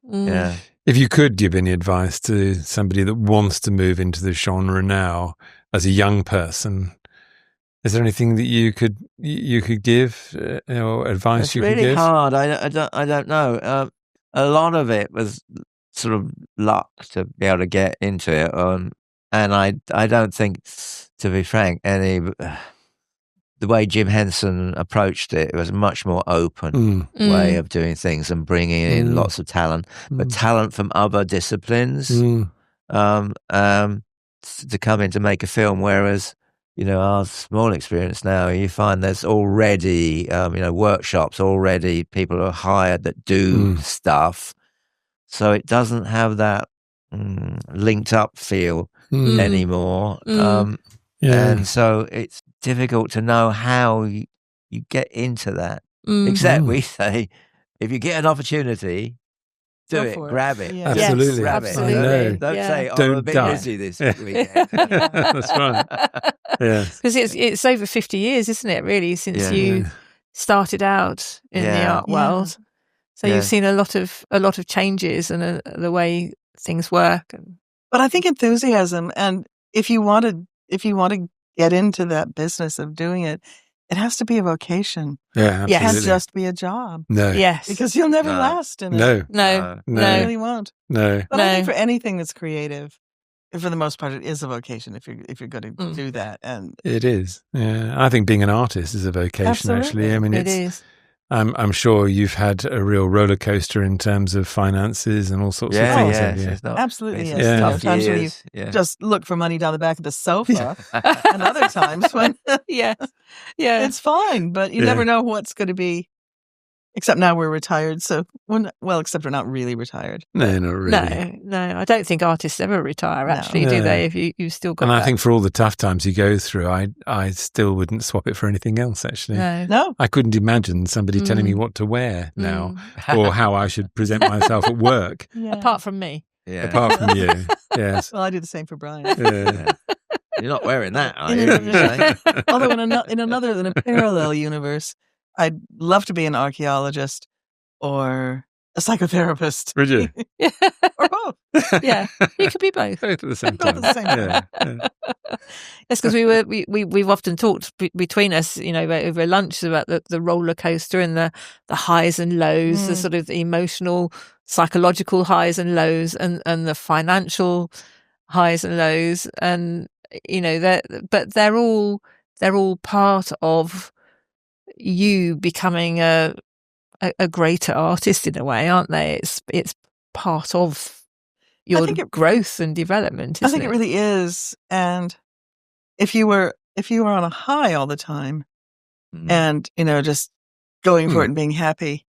Yeah. If you could give any advice to somebody that wants to move into the genre now as a young person, is there anything that you could give or advice it's you really could give? It's really hard. I don't know. A lot of it was sort of luck to be able to get into it, and I don't think, to be frank, the way Jim Henson approached it, it was a much more open way of doing things and bringing in lots of talent, but talent from other disciplines to come in to make a film. Whereas, our small experience now, you find there's already, workshops already, people are hired that do stuff. So it doesn't have that linked up feel anymore. And so it's difficult to know how you get into that. Except we say, if you get an opportunity, do it, grab it. Yeah. Absolutely. Yes, absolutely. Don't say, Don't I'm a bit die. busy this weekend. That's right. Yes. Because it's over 50 years, isn't it, really, since you started out in the art world. So you've seen a lot of changes and the way things work. But I think enthusiasm, and if you want to get into that business of doing it, it has to be a vocation. Yeah, It absolutely. can't just be a job. No. Yes. Because you'll never last in it. No. You really won't. No. But I think for anything that's creative, for the most part, it is a vocation if you're going to do that. And It is. Yeah. I think being an artist is a vocation, Absolutely. actually. I mean, It is. I'm sure you've had a real roller coaster in terms of finances and all sorts of things. Yeah, haven't you? it's not, absolutely, it's yes. Yeah. There are tough times when you years. just look for money down the back of the sofa, and other times when Yeah. it's fine, but you never know what's going to be. Except now we're retired, so except we're not really retired. No, not really. No. I don't think artists ever retire, actually, do No. they? If you still got And that. I think for all the tough times you go through, I still wouldn't swap it for anything else, actually. No. I couldn't imagine somebody telling me what to wear now or how I should present myself at work, Apart from me. Yeah. apart from you. Yes. Well, I do the same for Brian. Yeah. You're not wearing that, are In you? a- Although in a parallel universe, I'd love to be an archaeologist or a psychotherapist. Would you? Or both. Yeah. You could be both. Both at the same Both time. at the same time. Yeah. That's because we've often talked between us, over lunch about the roller coaster and the highs and lows, the sort of emotional, psychological highs and lows, and the financial highs and lows, and they're all part of you becoming a greater artist in a way, aren't they? It's part of your growth and development. I think it really is. And if you were on a high all the time and, just going for it and being happy,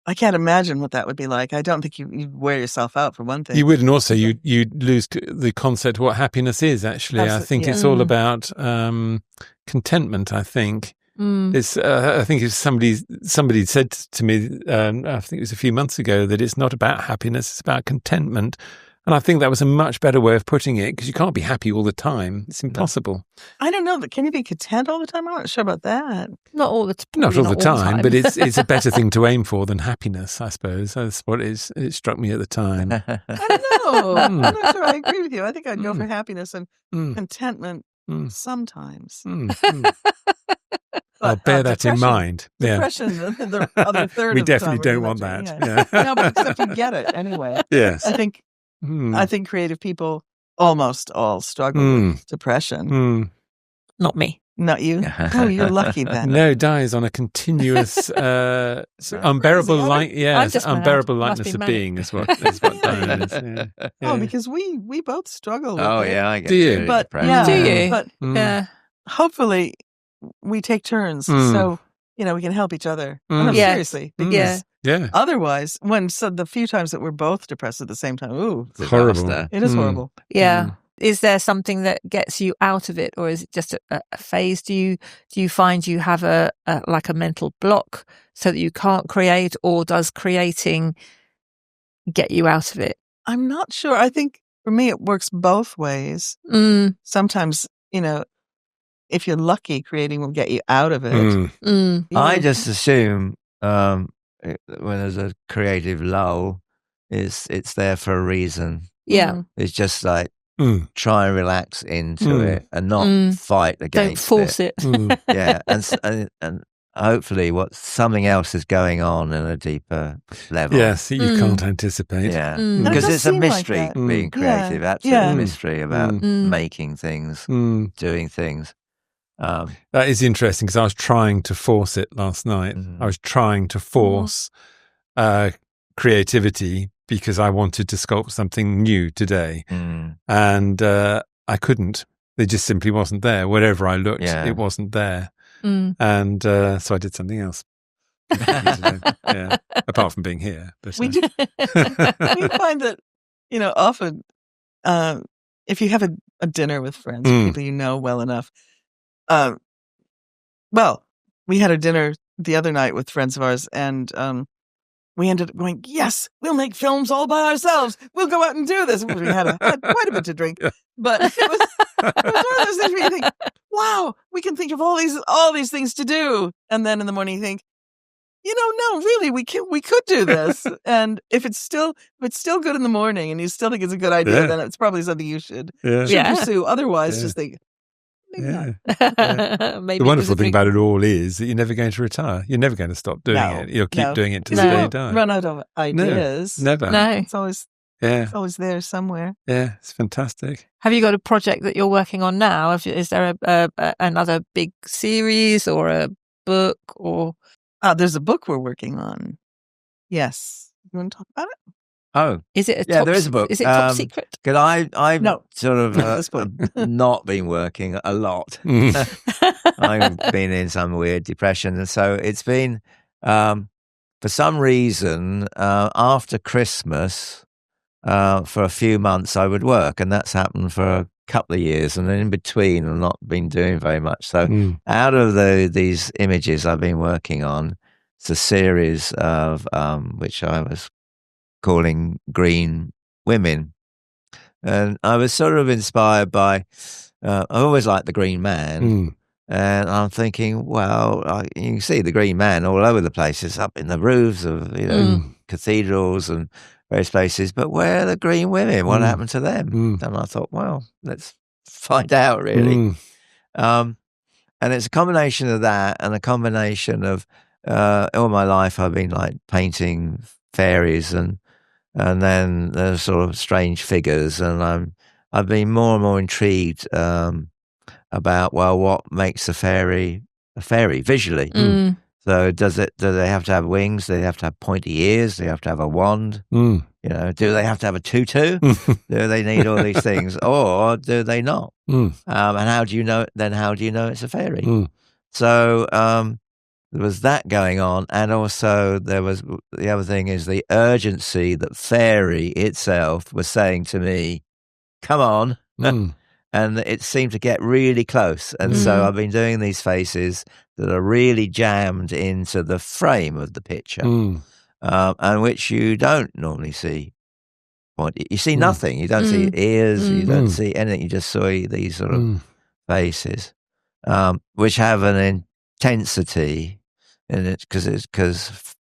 I can't imagine what that would be like. I don't think you'd wear yourself out, for one thing. You would, and also you'd lose the concept of what happiness is, actually. Absolutely, I think it's all about contentment, I think. It's. I think if somebody said to me, I think it was a few months ago, that it's not about happiness; it's about contentment. And I think that was a much better way of putting it, because you can't be happy all the time; it's impossible. I don't know, but can you be content all the time? I'm not sure about that. Not all the Not all the time, but it's a better thing to aim for than happiness, I suppose. That's what it struck me at the time. I don't know. I'm not sure I agree with you. I think I'd go for happiness and contentment sometimes. I'll bear that in mind. Depression, the other third We of the definitely time, don't want that. Yeah. No, but except you get it anyway. Yes. I think creative people almost all struggle with depression. Not me. Not you. Oh, you're lucky then. No, Di is on a continuous unbearable unbearable lightness of being is what Diane is. Yeah. Oh, because we both struggle with it. Yeah, I get Do you? it. But Do you? But hopefully we take turns so we can help each other. No, seriously, because otherwise, the few times that we're both depressed at the same time, It's horrible. disaster. it is horrible. Yeah. Is there something that gets you out of it, or is it just a phase? Do you find you have a mental block so that you can't create, or does creating get you out of it? I'm not sure. I think for me it works both ways. Sometimes, if you're lucky, creating will get you out of it. I just assume when there's a creative lull, it's there for a reason. Yeah. It's just like try and relax into it and not fight against Don't force it. Yeah, and hopefully something else is going on in a deeper level. Yes, that you can't anticipate. Yeah, And it because does it's a seem like mystery that. being creative. Yeah. Absolute Yeah. mystery about making things, doing things. That is interesting because I was trying to force it last night. I was trying to force creativity because I wanted to sculpt something new today. And I couldn't. It just simply wasn't there. Wherever I looked, it wasn't there. And so I did something else. Apart from being here. But, we find that, often if you have a dinner with friends, people you know well enough, we had a dinner the other night with friends of ours, and we ended up going, yes, we'll make films all by ourselves. We'll go out and do this. We had quite a bit to drink, but it was one of those things where you think, wow, we can think of all these things to do. And then in the morning you think, no, really, we could do this. And if it's still good in the morning and you still think it's a good idea, then it's probably something you should pursue. Otherwise, just think, maybe not. Maybe the wonderful thing about it all is that you're never going to retire. You're never going to stop doing it. You'll keep doing it till the day you die. Run out of ideas. No, never. No. It's always there somewhere. Yeah, it's fantastic. Have you got a project that you're working on now? Is there another big series or a book or... there's a book we're working on. Yes. You want to talk about it? Oh. Is it there is a book. Is it top secret? Because I've sort of not been working a lot. I've been in some weird depression. And so it's been, for some reason, after Christmas, for a few months I would work. And that's happened for a couple of years. And then in between, I've not been doing very much. So out of these images I've been working on, it's a series of which I was calling Green Women. And I was sort of inspired by, I always liked the Green Man. And I'm thinking, well, you can see the Green Man all over the place. It's up in the roofs of, cathedrals and various places. But where are the Green Women? What happened to them? And I thought, well, let's find out, really. And it's a combination of that and a combination of, all my life I've been like painting fairies and then there's sort of strange figures, and I've been more and more intrigued about what makes a fairy visually. So do they have to have wings? Do they have to have pointy ears? Do they have to have a wand? Do they have to have a tutu? Do they need all these things, or do they not? And how do you know? Then how do you know it's a fairy? So there was that going on, and also there was the other thing is the urgency that fairy itself was saying to me, "Come on." And it seemed to get really close. And so I've been doing these faces that are really jammed into the frame of the picture, and which you don't normally see. You see nothing. You don't see ears. You don't see anything. You just see these sort of faces, which have an intensity in it because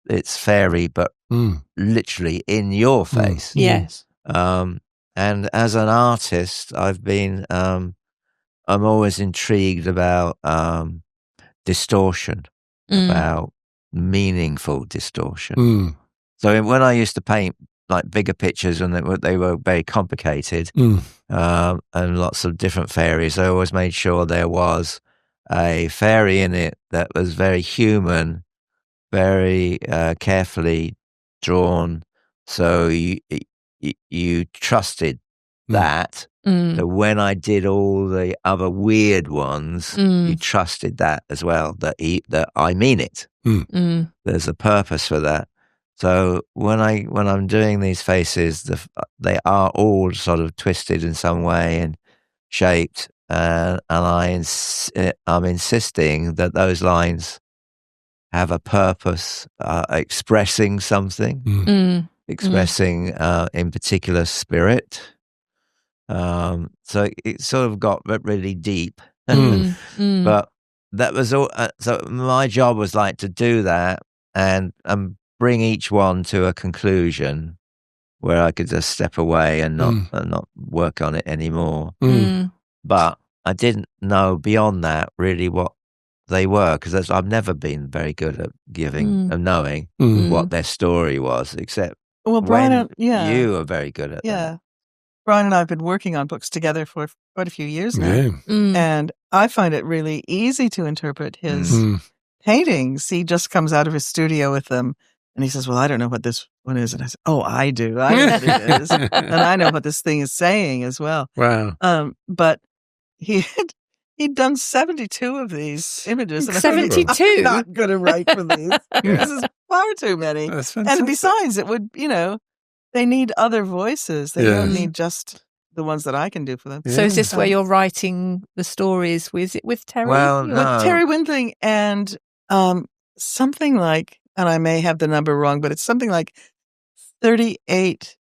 it's fairy, but literally in your face. Yes. And as an artist, I've been, I'm always intrigued about distortion, about meaningful distortion. So when I used to paint like bigger pictures and they were very complicated and lots of different fairies, I always made sure there was a fairy in it that was very human, very carefully drawn. So you trusted that. So when I did all the other weird ones, you trusted that as well, that I mean it. There's a purpose for that. So when I'm doing these faces, they are all sort of twisted in some way and shaped, and I'm insisting that those lines have a purpose, expressing something. Expressing in particular spirit. So it sort of got really deep. But that was all. So my job was like to do that and bring each one to a conclusion where I could just step away and not work on it anymore. But I didn't know beyond that really what they were, because I've never been very good at giving and knowing what their story was, except Brian, you are very good at that. Yeah. Brian and I have been working on books together for quite a few years now. And I find it really easy to interpret his paintings. He just comes out of his studio with them and he says, well, I don't know what this one is. And I said, oh, I do. I know what it is. And I know what this thing is saying as well. Wow. But he'd done 72 of these images. And 72? I'm not going to write for these. This is far too many. That's fantastic. And besides, it would, they need other voices. They don't need just the ones that I can do for them. So is this where you're writing the stories? Is it with Terry? Well, no. With Terry Windling and something like, and I may have the number wrong, but it's something like 38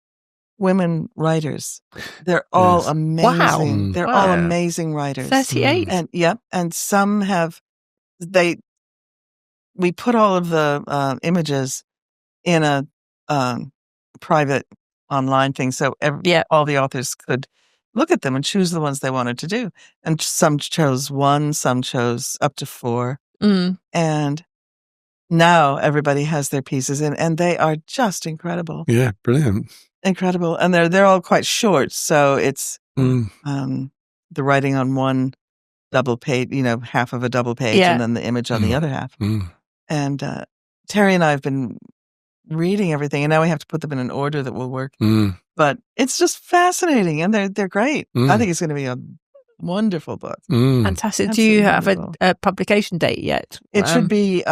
women writers. They're all amazing. Wow. They're all amazing writers. 38? And some have, we put all of the images in a private online thing, so all the authors could look at them and choose the ones they wanted to do. And some chose 1, some chose up to 4. And now everybody has their pieces in, and they are just incredible. Yeah, brilliant. Incredible. And they're all quite short, so it's the writing on one double page, half of a double page, and then the image on the other half. And Terry and I have been reading everything, and now we have to put them in an order that will work. But it's just fascinating, and they're great. I think it's going to be a wonderful book. Fantastic. Do you have a publication date yet? It should be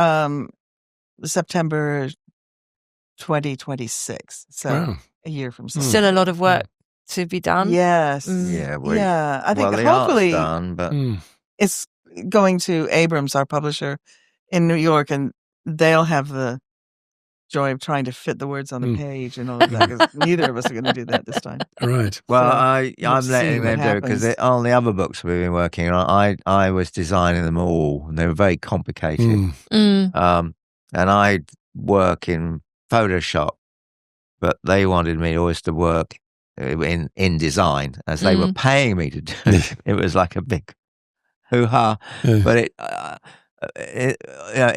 September 2026. So a year from now. Still a lot of work to be done. Yes. Yeah. I think the hopefully art's done, but it's going to Abrams, our publisher in New York, and they'll have the joy of trying to fit the words on the page and all of that, because neither of us are going to do that this time. Right. Well, So I'm letting them do it because on the other books we've been working on, I was designing them all, and they were very complicated. And I work in Photoshop, but they wanted me always to work in design, as they were paying me to do it. It was like a big hoo-ha. But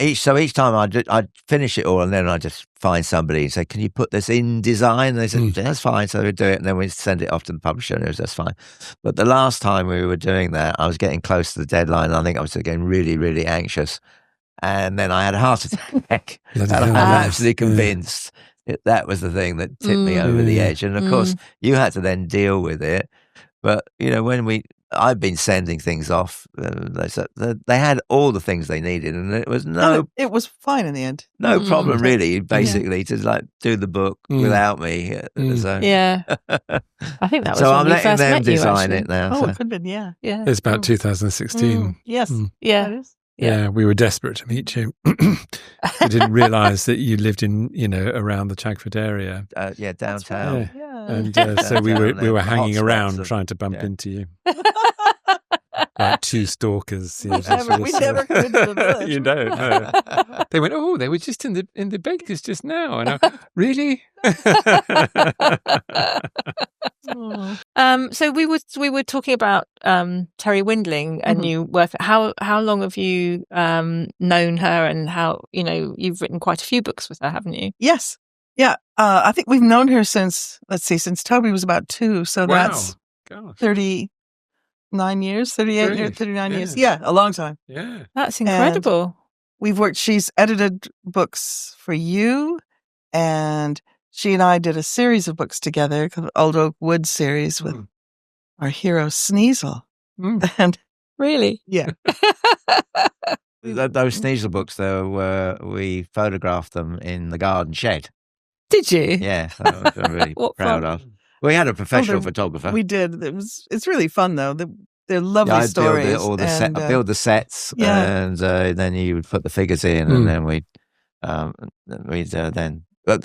each time I'd finish it all, and then I'd just find somebody and say, can you put this in design? And they said, that's fine. So we'd do it, and then we'd send it off to the publisher, and that's fine. But the last time we were doing that, I was getting close to the deadline, and I think I was getting really, really anxious. And then I had a heart attack. And I'm absolutely convinced that was the thing that tipped me over the edge. And of course, you had to then deal with it. But, I've been sending things off. They had all the things they needed, and it was it was fine in the end. No problem, really, basically, to do the book without me. So. Yeah. I think that was so when I'm we letting first them met you, design actually. it now. Oh, So. it could have been, yeah. It's about 2016. Yes. Yeah. That is. Yeah, we were desperate to meet you. We didn't realise that you lived in, around the Chagford area. Downtown. Yeah. And so we were hanging around trying to bump into you. Like two stalkers. We never could into the village. You don't know. They went, they were just in the bakers just now. And really? So we were talking about Terry Windling and you work. How long have you known her, and how you've written quite a few books with her, haven't you? Yes. Yeah. I think we've known her since Toby was about 2. So that's 39 years, 38 years, 39 years. Yeah, a long time. Yeah. That's incredible. And we've worked, she's edited books for you, and she and I did a series of books together, the Old Oak Wood series with our hero Sneasel. And really? Yeah. Those Sneasel books, though, we photographed them in the garden shed. Did you? Yeah, that was I'm really proud of. We had a professional photographer. We did. It's really fun though. They're lovely stories. I build the sets, and then you would put the figures in, and then we'd then. But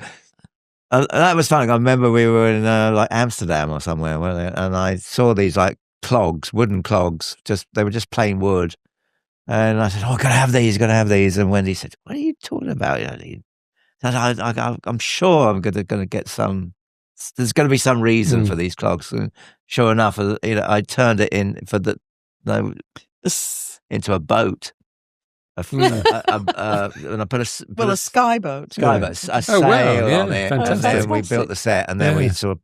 that was fun. I remember we were in like Amsterdam or somewhere, and I saw these like clogs, wooden clogs. They were just plain wood, and I said, "Oh, gotta have these, gotta have these." And Wendy said, "What are you talking about?" I'm sure I'm going to get some. There's going to be some reason for these clogs. And sure enough, I turned it into a boat. And I put a skyboat. A sail on it. Fantastic. And then we built the set, and then we sort of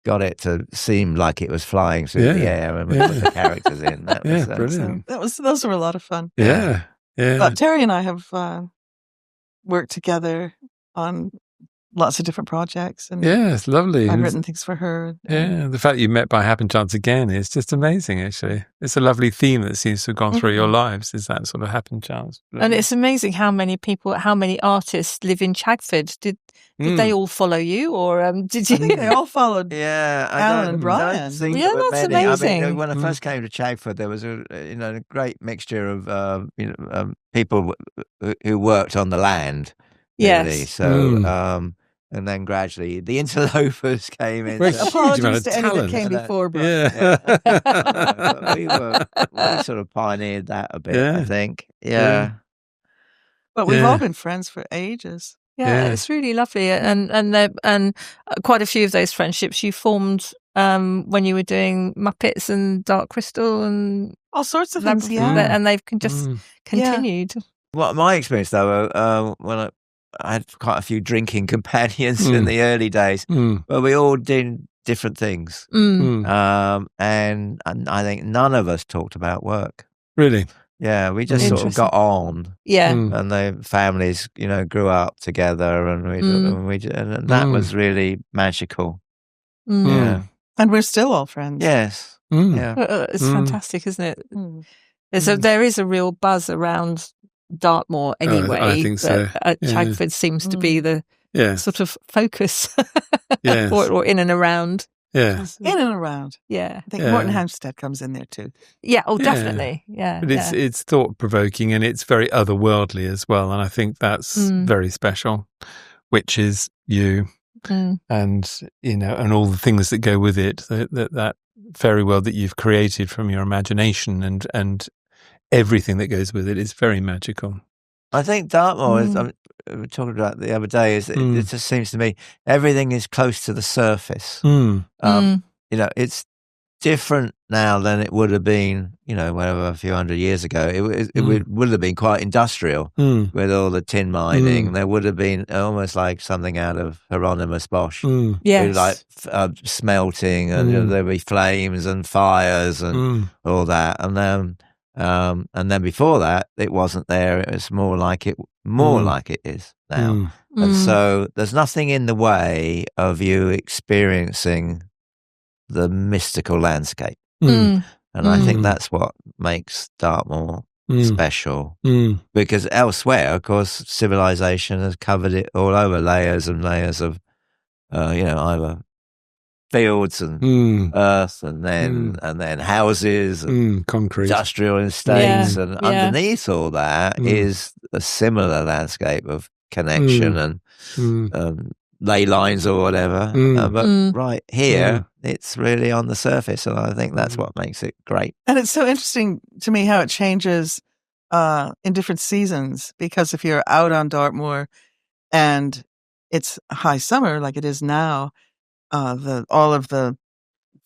got it to seem like it was flying through the air, and we put the characters in. That was brilliant. Those were a lot of fun. Yeah. But Terry and I have worked together on lots of different projects. And it's lovely. I've written things for her. The fact that you met by happen chance again is just amazing, actually. It's a lovely theme that seems to have gone through your lives, is that sort of happen chance. And it's amazing how many artists live in Chagford. Did they all follow you, or did you? They all followed Alan and Brian. That's amazing. I mean, when I first came to Chagford, there was a great mixture of people who worked on the land. Really. Yes. So, and then gradually the interlopers came in. Apologies to any that came before, Brian. We sort of pioneered that a bit, I think. Yeah. But we've all been friends for ages. Yeah, it's really lovely, and quite a few of those friendships you formed when you were doing Muppets and Dark Crystal and all sorts of things. Labyrinth, and they've just continued. Well, my experience though, when I had quite a few drinking companions in the early days, but we all did different things, and I think none of us talked about work. Really? Yeah, we just sort of got on. Yeah, and the families, grew up together, and and that was really magical. Yeah, and we're still all friends. Yes. Yeah, it's fantastic, isn't it? So there is a real buzz around Dartmoor anyway. I think so. Chagford seems to be the sort of focus, or in and around. Yeah. In and around. Yeah. I think Morton Hampstead comes in there too. Yeah. Oh, definitely. Yeah. But it's thought provoking, and it's very otherworldly as well. And I think that's very special, which is you, and and all the things that go with it. That fairy world that you've created from your imagination, and everything that goes with it is very magical. I think Dartmoor is. We were talking about the other day. It just seems to me everything is close to the surface. It's different now than it would have been. Whatever, a few hundred years ago, it would have been quite industrial with all the tin mining. There would have been almost like something out of Hieronymus Bosch. Yes, like smelting, and there'd be flames and fires and all that, and then before that, it wasn't there. It was more like it is now. And so there's nothing in the way of you experiencing the mystical landscape. And I think that's what makes Dartmoor special. Because elsewhere, of course, civilization has covered it all over, layers and layers of, either fields and earth, and then houses and concrete, industrial estates, and underneath all that is a similar landscape of connection and ley lines or whatever. But right here, it's really on the surface, and I think that's what makes it great. And it's so interesting to me how it changes in different seasons, because if you're out on Dartmoor and it's high summer like it is now, all of the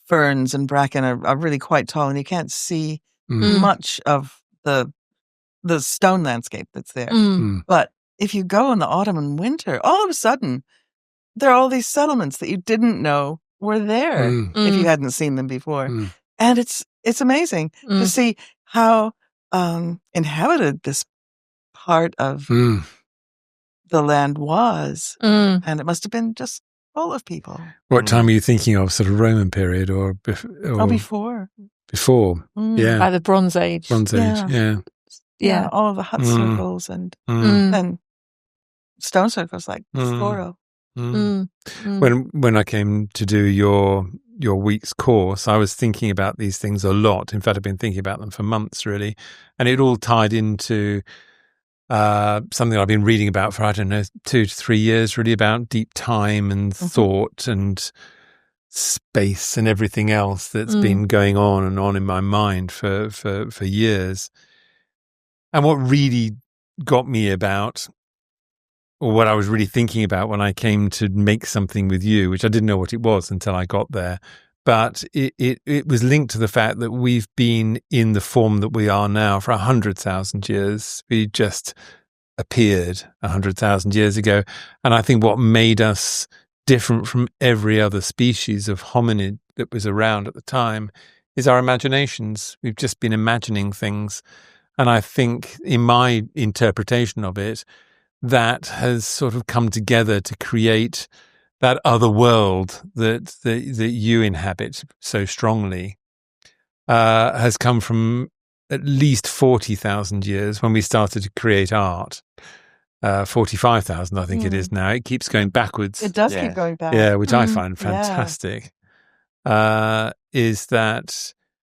ferns and bracken are really quite tall, and you can't see much of the stone landscape that's there. But if you go in the autumn and winter, all of a sudden there are all these settlements that you didn't know were there if you hadn't seen them before. And it's amazing to see how inhabited this part of the land was, and it must have been just full of people. What time are you thinking of? Sort of Roman period or before? Before, by the Bronze Age. Yeah, all of the hut circles and stone circles like Foro. When I came to do your week's course, I was thinking about these things a lot. In fact, I've been thinking about them for months, really, and it all tied into something I've been reading about for 2 to 3 years, really, about deep time and thought and space and everything else that's been going on and on in my mind for years. And what really got me about, or what I was really thinking about when I came to make something with you, which I didn't know what it was until I got there, but it was linked to the fact that we've been in the form that we are now for 100,000 years. We just appeared 100,000 years ago. And I think what made us different from every other species of hominid that was around at the time is our imaginations. We've just been imagining things. And I think in my interpretation of it, that has sort of come together to create that other world that you inhabit so strongly, has come from at least 40,000 years when we started to create art. 45,000, I think it is now. It keeps going backwards. It does keep going back. Yeah, which I find fantastic. Is that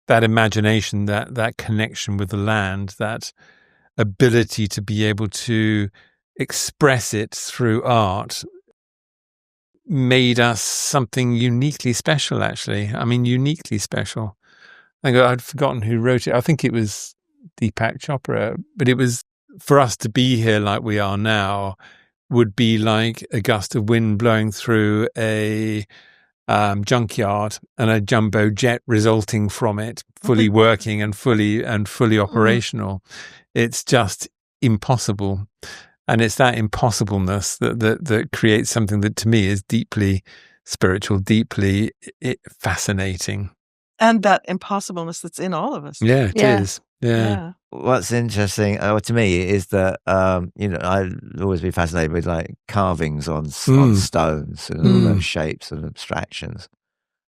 imagination, that connection with the land, that ability to be able to express it through art made us something uniquely special, actually. I mean, uniquely special. I'd forgotten who wrote it. I think it was Deepak Chopra, but it was, for us to be here like we are now would be like a gust of wind blowing through a junkyard and a jumbo jet resulting from it, fully working and fully operational. It's just impossible. And it's that impossibleness that creates something that to me is deeply spiritual, deeply fascinating. And that impossibleness that's in all of us. Yeah, it is. Yeah. What's interesting to me is that, I'd always be fascinated with like carvings on stones and all those shapes and abstractions.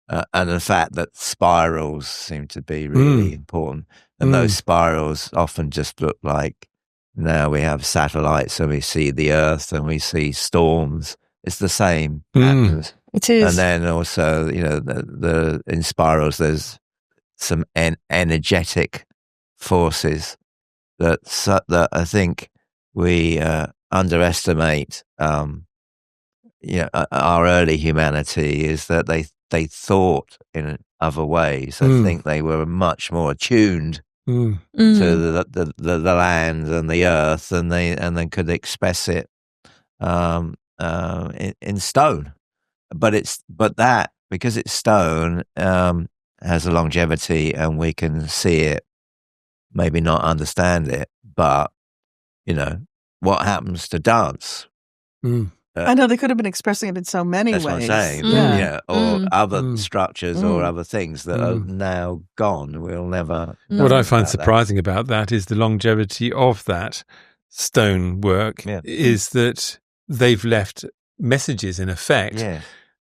And the fact that spirals seem to be really important. And those spirals often just look like, now we have satellites and we see the Earth and we see storms. It's the same patterns. It is. And then also, in spirals, there's some energetic forces that I think we underestimate. Our early humanity is that they thought in other ways. I think they were much more attuned to the land and the earth, and they could express it in stone. But that, because it's stone, has a longevity, and we can see it, maybe not understand it, but what happens to dance? I know they could have been expressing it in so many ways. That's what I'm saying. Or other structures or other things that are now gone. We'll never. What I find surprising about that is the longevity of that stone work. Is that they've left messages in effect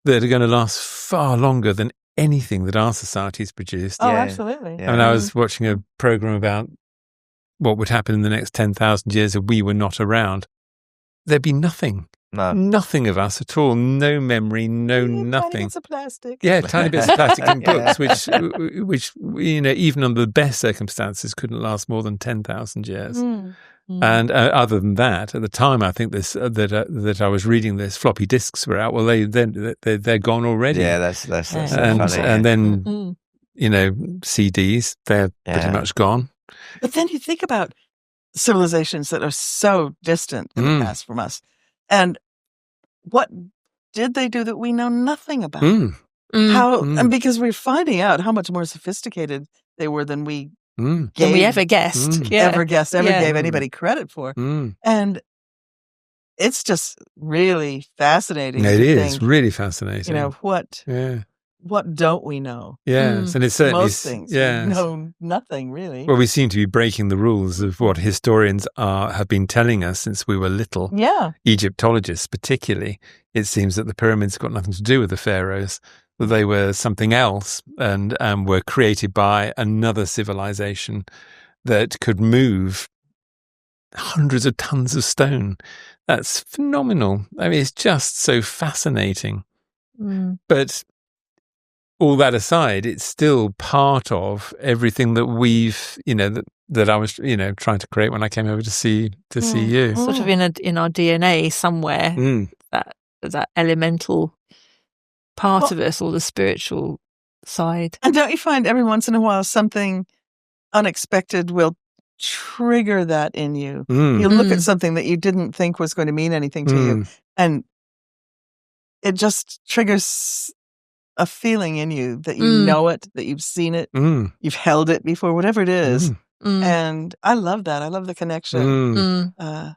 that are going to last far longer than anything that our society's produced. Oh, absolutely. I mean, I was watching a program about what would happen in the next 10,000 years if we were not around. There'd be nothing. No. Nothing of us at all. No memory, nothing. Tiny bits of plastic. Yeah, tiny bits of plastic in books, which even under the best circumstances couldn't last more than 10,000 years. And other than that, at the time, I think that I was reading this, floppy disks were out. Well, they're gone already. Yeah, that's funny. And then CDs, they're pretty much gone. But then you think about civilizations that are so distant in the past from us, and what did they do that we know nothing about? And because we're finding out how much more sophisticated they were than we ever guessed. Ever gave anybody credit for. And it's just really fascinating. It is really fascinating. What don't we know? Yes, and it's certainly most things. We know nothing really. Well, we seem to be breaking the rules of what historians have been telling us since we were little. Yeah, Egyptologists, particularly, it seems that the pyramids got nothing to do with the pharaohs. That they were something else and were created by another civilization that could move hundreds of tons of stone. That's phenomenal. I mean, it's just so fascinating. But all that aside, it's still part of everything that we've, that I was, trying to create when I came over to see you. Sort of in our DNA somewhere, that elemental part of us, or the spiritual side. And don't you find every once in a while something unexpected will trigger that in you? You look at something that you didn't think was going to mean anything to you, and it just triggers a feeling in you that you know it, that you've seen it, you've held it before, whatever it is. And I love that. I love the connection. And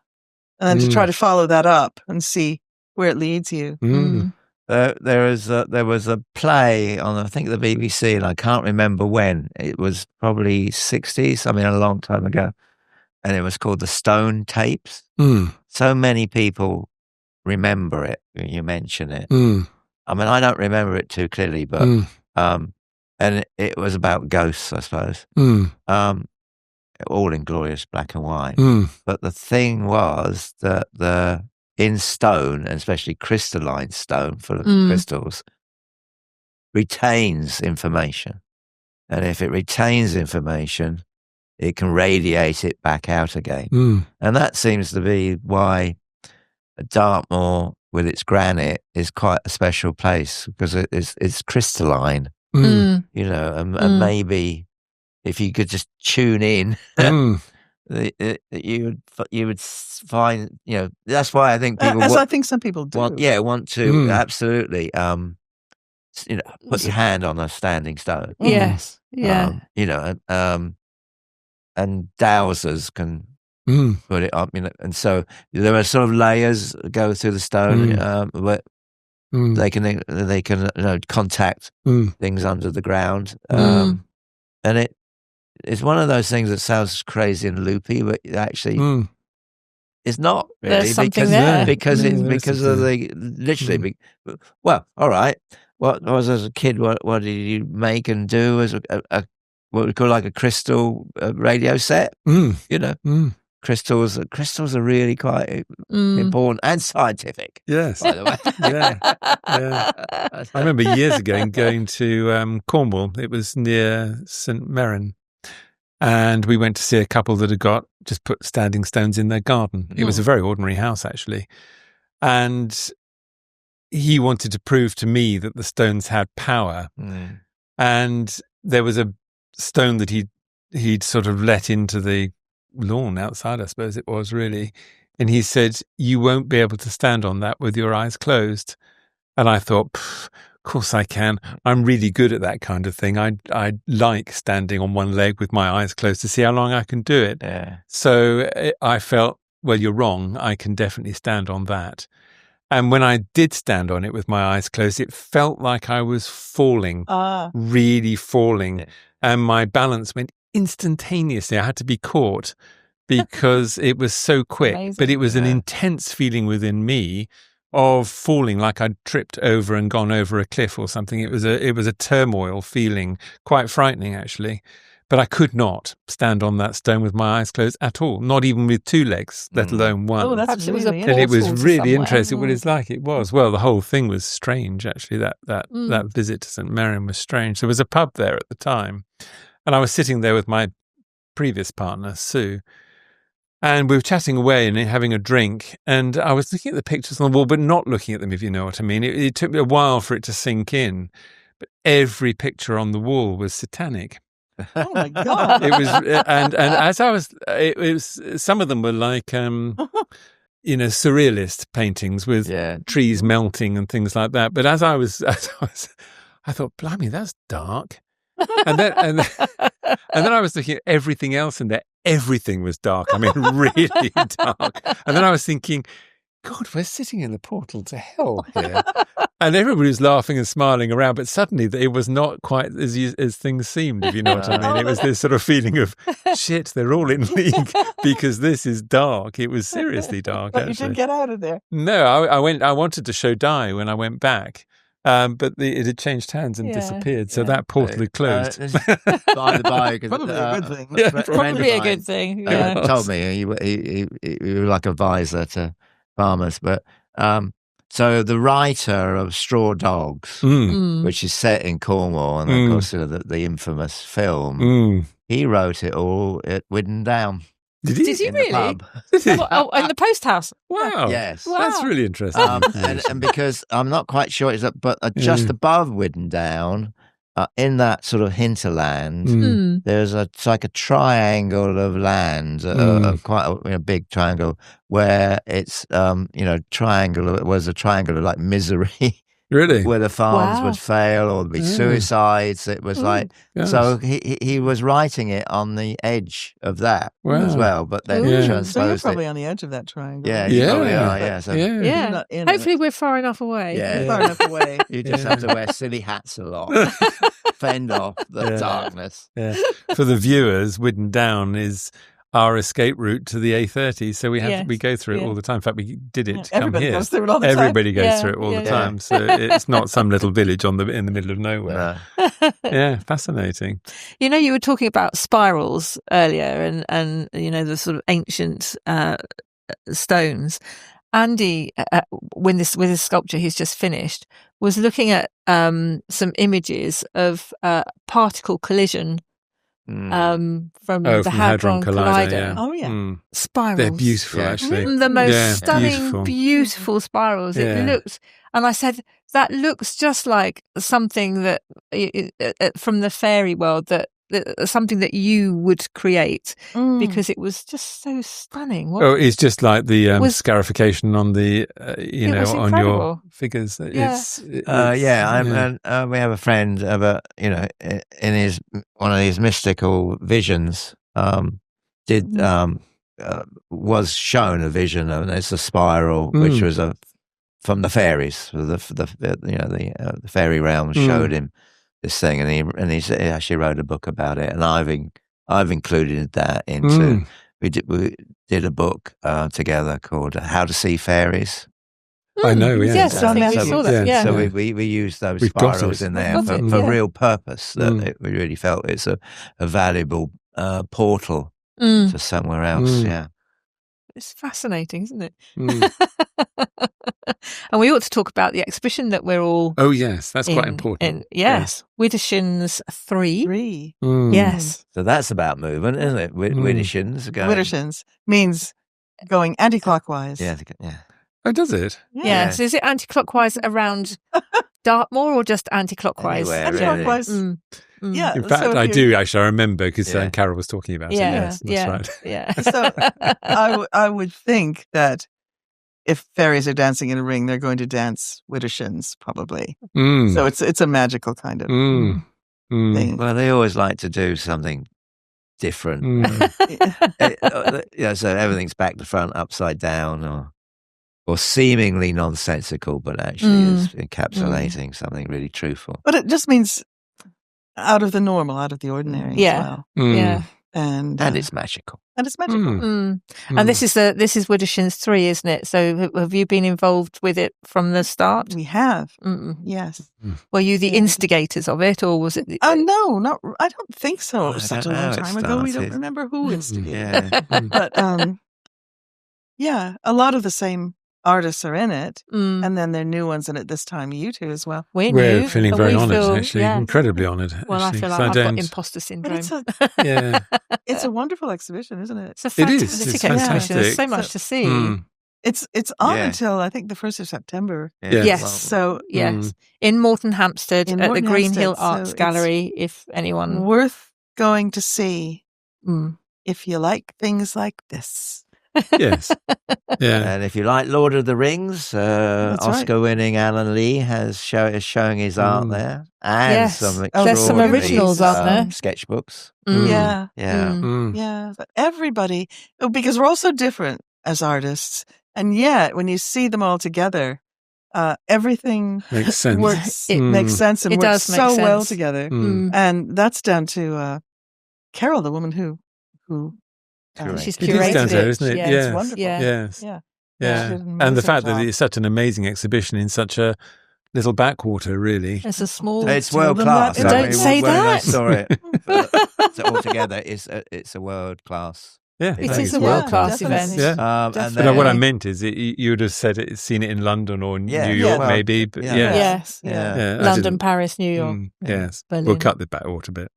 then to try to follow that up and see where it leads you. there was a play on, I think, the BBC, and I can't remember when. It was probably 60s, I mean, a long time ago. And it was called The Stone Tapes. So many people remember it when you mention it. I mean, I don't remember it too clearly, but and it was about ghosts, I suppose. All in glorious black and white. But the thing was that in stone, and especially crystalline stone full of crystals, retains information. And if it retains information, it can radiate it back out again. And that seems to be why Dartmoor, with its granite, is quite a special place, because it's crystalline, you know, and maybe if you could just tune in, you would find, you know, that's why I think people, as I think some people do, want to absolutely, you know, put your hand on a standing stone. Yes, yeah, you know, and dowsers can put it up, you know, and so there are sort of layers that go through the stone, where they can you know, contact things under the ground, and it's one of those things that sounds crazy and loopy, but actually it's not really. There's something there. Because of the literally. Well, all right. What was, as a kid? What did you make and do as a what we call like a crystal radio set? You know, crystals are really quite important and scientific. Yes, by the way. yeah. I remember years ago going to Cornwall. It was near St Mirren, and we went to see a couple that had got just put standing stones in their garden. It was a very ordinary house, actually, and he wanted to prove to me that the stones had power. And there was a stone that he'd sort of let into the lawn outside, I suppose it was, really. And he said, "You won't be able to stand on that with your eyes closed." And I thought, of course I can. I'm really good at that kind of thing. I like standing on one leg with my eyes closed to see how long I can do it. Yeah. So I felt, well, you're wrong. I can definitely stand on that. And when I did stand on it with my eyes closed, it felt like I was falling, really falling. Yeah. And my balance went instantaneously. I had to be caught because it was so quick. Amazing. But it was an intense feeling within me of falling, like I'd tripped over and gone over a cliff or something. It was a turmoil feeling, quite frightening, actually. But I could not stand on that stone with my eyes closed at all, not even with two legs, let alone one. Oh, that's really and it was really interesting what it's like. It was. Well, the whole thing was strange, actually. That visit to St Mirren was strange. There was a pub there at the time, and I was sitting there with my previous partner, Sue, and we were chatting away and having a drink, and I was looking at the pictures on the wall, but not looking at them, if you know what I mean. It took me a while for it to sink in, but every picture on the wall was satanic. Oh my God! It was, and as I was, it was, some of them were like, you know, surrealist paintings with trees melting and things like that. But as I was, I thought, blimey, that's dark. And then I was looking at everything else, and there, everything was dark. I mean, really dark. And then I was thinking, God, we're sitting in the portal to hell here. And everybody was laughing and smiling around, but suddenly it was not quite as things seemed, if you know what I mean. It was this sort of feeling of, shit, they're all in league because this is dark. It was seriously dark, But actually. you didn't get out of there. No, I wanted to show Di when I went back. But it had changed hands and disappeared, so that portal had closed. By the by, probably a good thing. Probably a good thing. Yeah. Told me he was like a visor to farmers, but so the writer of Straw Dogs, which is set in Cornwall, and of course the infamous film, he wrote it all at Widden Down. Did he in really? The pub. In the post house. Wow. Yes. Wow. That's really interesting. And because I'm not quite sure, but just above Widden Down, in that sort of hinterland, there's it's like a triangle of land, quite a big triangle, where it's triangle. It was a triangle of like misery. Really? where the farms would fail or there'd be suicides. It was so he was writing it on the edge of that as well, but then transposed so you're probably on the edge of that triangle. Yeah, you probably are, Hopefully we're far enough away. Yeah, far enough away. You just have to wear silly hats a lot. Fend off the darkness. Yeah. For the viewers, Widden Down is our escape route to the A30, so we go through it all the time. In fact, we did it to come Everybody here. goes through it all the time. Everybody goes through it all the time, so it's not some little village in the middle of nowhere. No. Yeah, fascinating. You know, you were talking about spirals earlier, and you know the sort of ancient stones. Andy, with this sculpture he's just finished, was looking at some images of particle collision from the Hadron Collider. Yeah. Oh, yeah. Spirals. They're beautiful, actually. The most stunning, beautiful spirals. It looks, and I said, that looks just like something that from the fairy world, something that you would create, because it was just so stunning. It's just like the scarification on the on your figures. We have a friend in his one of these mystical visions was shown a vision of it's a spiral which was from the fairies. The fairy realm showed him this thing, and he actually wrote a book about it, and I've included that into. We did a book together called "How to See Fairies." I know, yes, I think we saw that. Yeah. So we used those spirals in there for real purpose. That we really felt it's a valuable portal to somewhere else. Yeah. It's fascinating, isn't it? And we ought to talk about the exhibition that we're all. Oh yes, that's quite important. Yes, Widdershins 3. Yes. So that's about movement, isn't it? Widdershins. Widdershins means going anti-clockwise. Yeah. Oh, does it? Yes. Is it anti-clockwise around Dartmoor or just anti-clockwise? Anti-clockwise. Yeah. In fact, I do actually. I remember because Carol was talking about it. Yes, that's right. Yeah. So I would think that if fairies are dancing in a ring, they're going to dance Widdershins, probably. So it's a magical kind of thing. Well, they always like to do something different. So everything's back to front, upside down, or seemingly nonsensical, but actually is encapsulating something really truthful. But it just means out of the normal, out of the ordinary as well. Yeah. And it's magical. And it's magical. And this is Widdershins 3, isn't it? So have you been involved with it from the start? We have. Yes. Were you the instigators of it, or was it? No, I don't think so. It was such a long time ago. We don't remember who instigated it. But a lot of the same artists are in it, and then there are new ones in it this time. You two as well. We're feeling very honoured, actually, incredibly honoured. Well, I feel like I've got imposter syndrome. It's a wonderful exhibition, isn't it? It's a fantastic exhibition. There's so much to see. It's on until I think the 1st of September. Yes. So in Morton Hampstead at the Green Hill Arts Gallery. If anyone worth going to see, if you like things like this. Yes. Yeah. And if you like Lord of the Rings, Oscar-winning Alan Lee is showing his art there, and there's some originals out there, sketchbooks. But everybody, because we're all so different as artists, and yet when you see them all together, everything makes sense. Works. It makes sense and it works does so make well sense. together. And that's down to Carol, the woman who. She's curated it, isn't it? Yeah, it's wonderful. Yes. And the fact that it's such an amazing exhibition in such a little backwater, really. It's a small. It's world class. Don't say that. I saw it altogether. It's a world class. Yeah, it is a world class event. Yeah, but what I meant is, you would have seen it in London or New York, maybe. But Yes. London, Paris, New York. Yes, Berlin. We'll cut the backwater bit.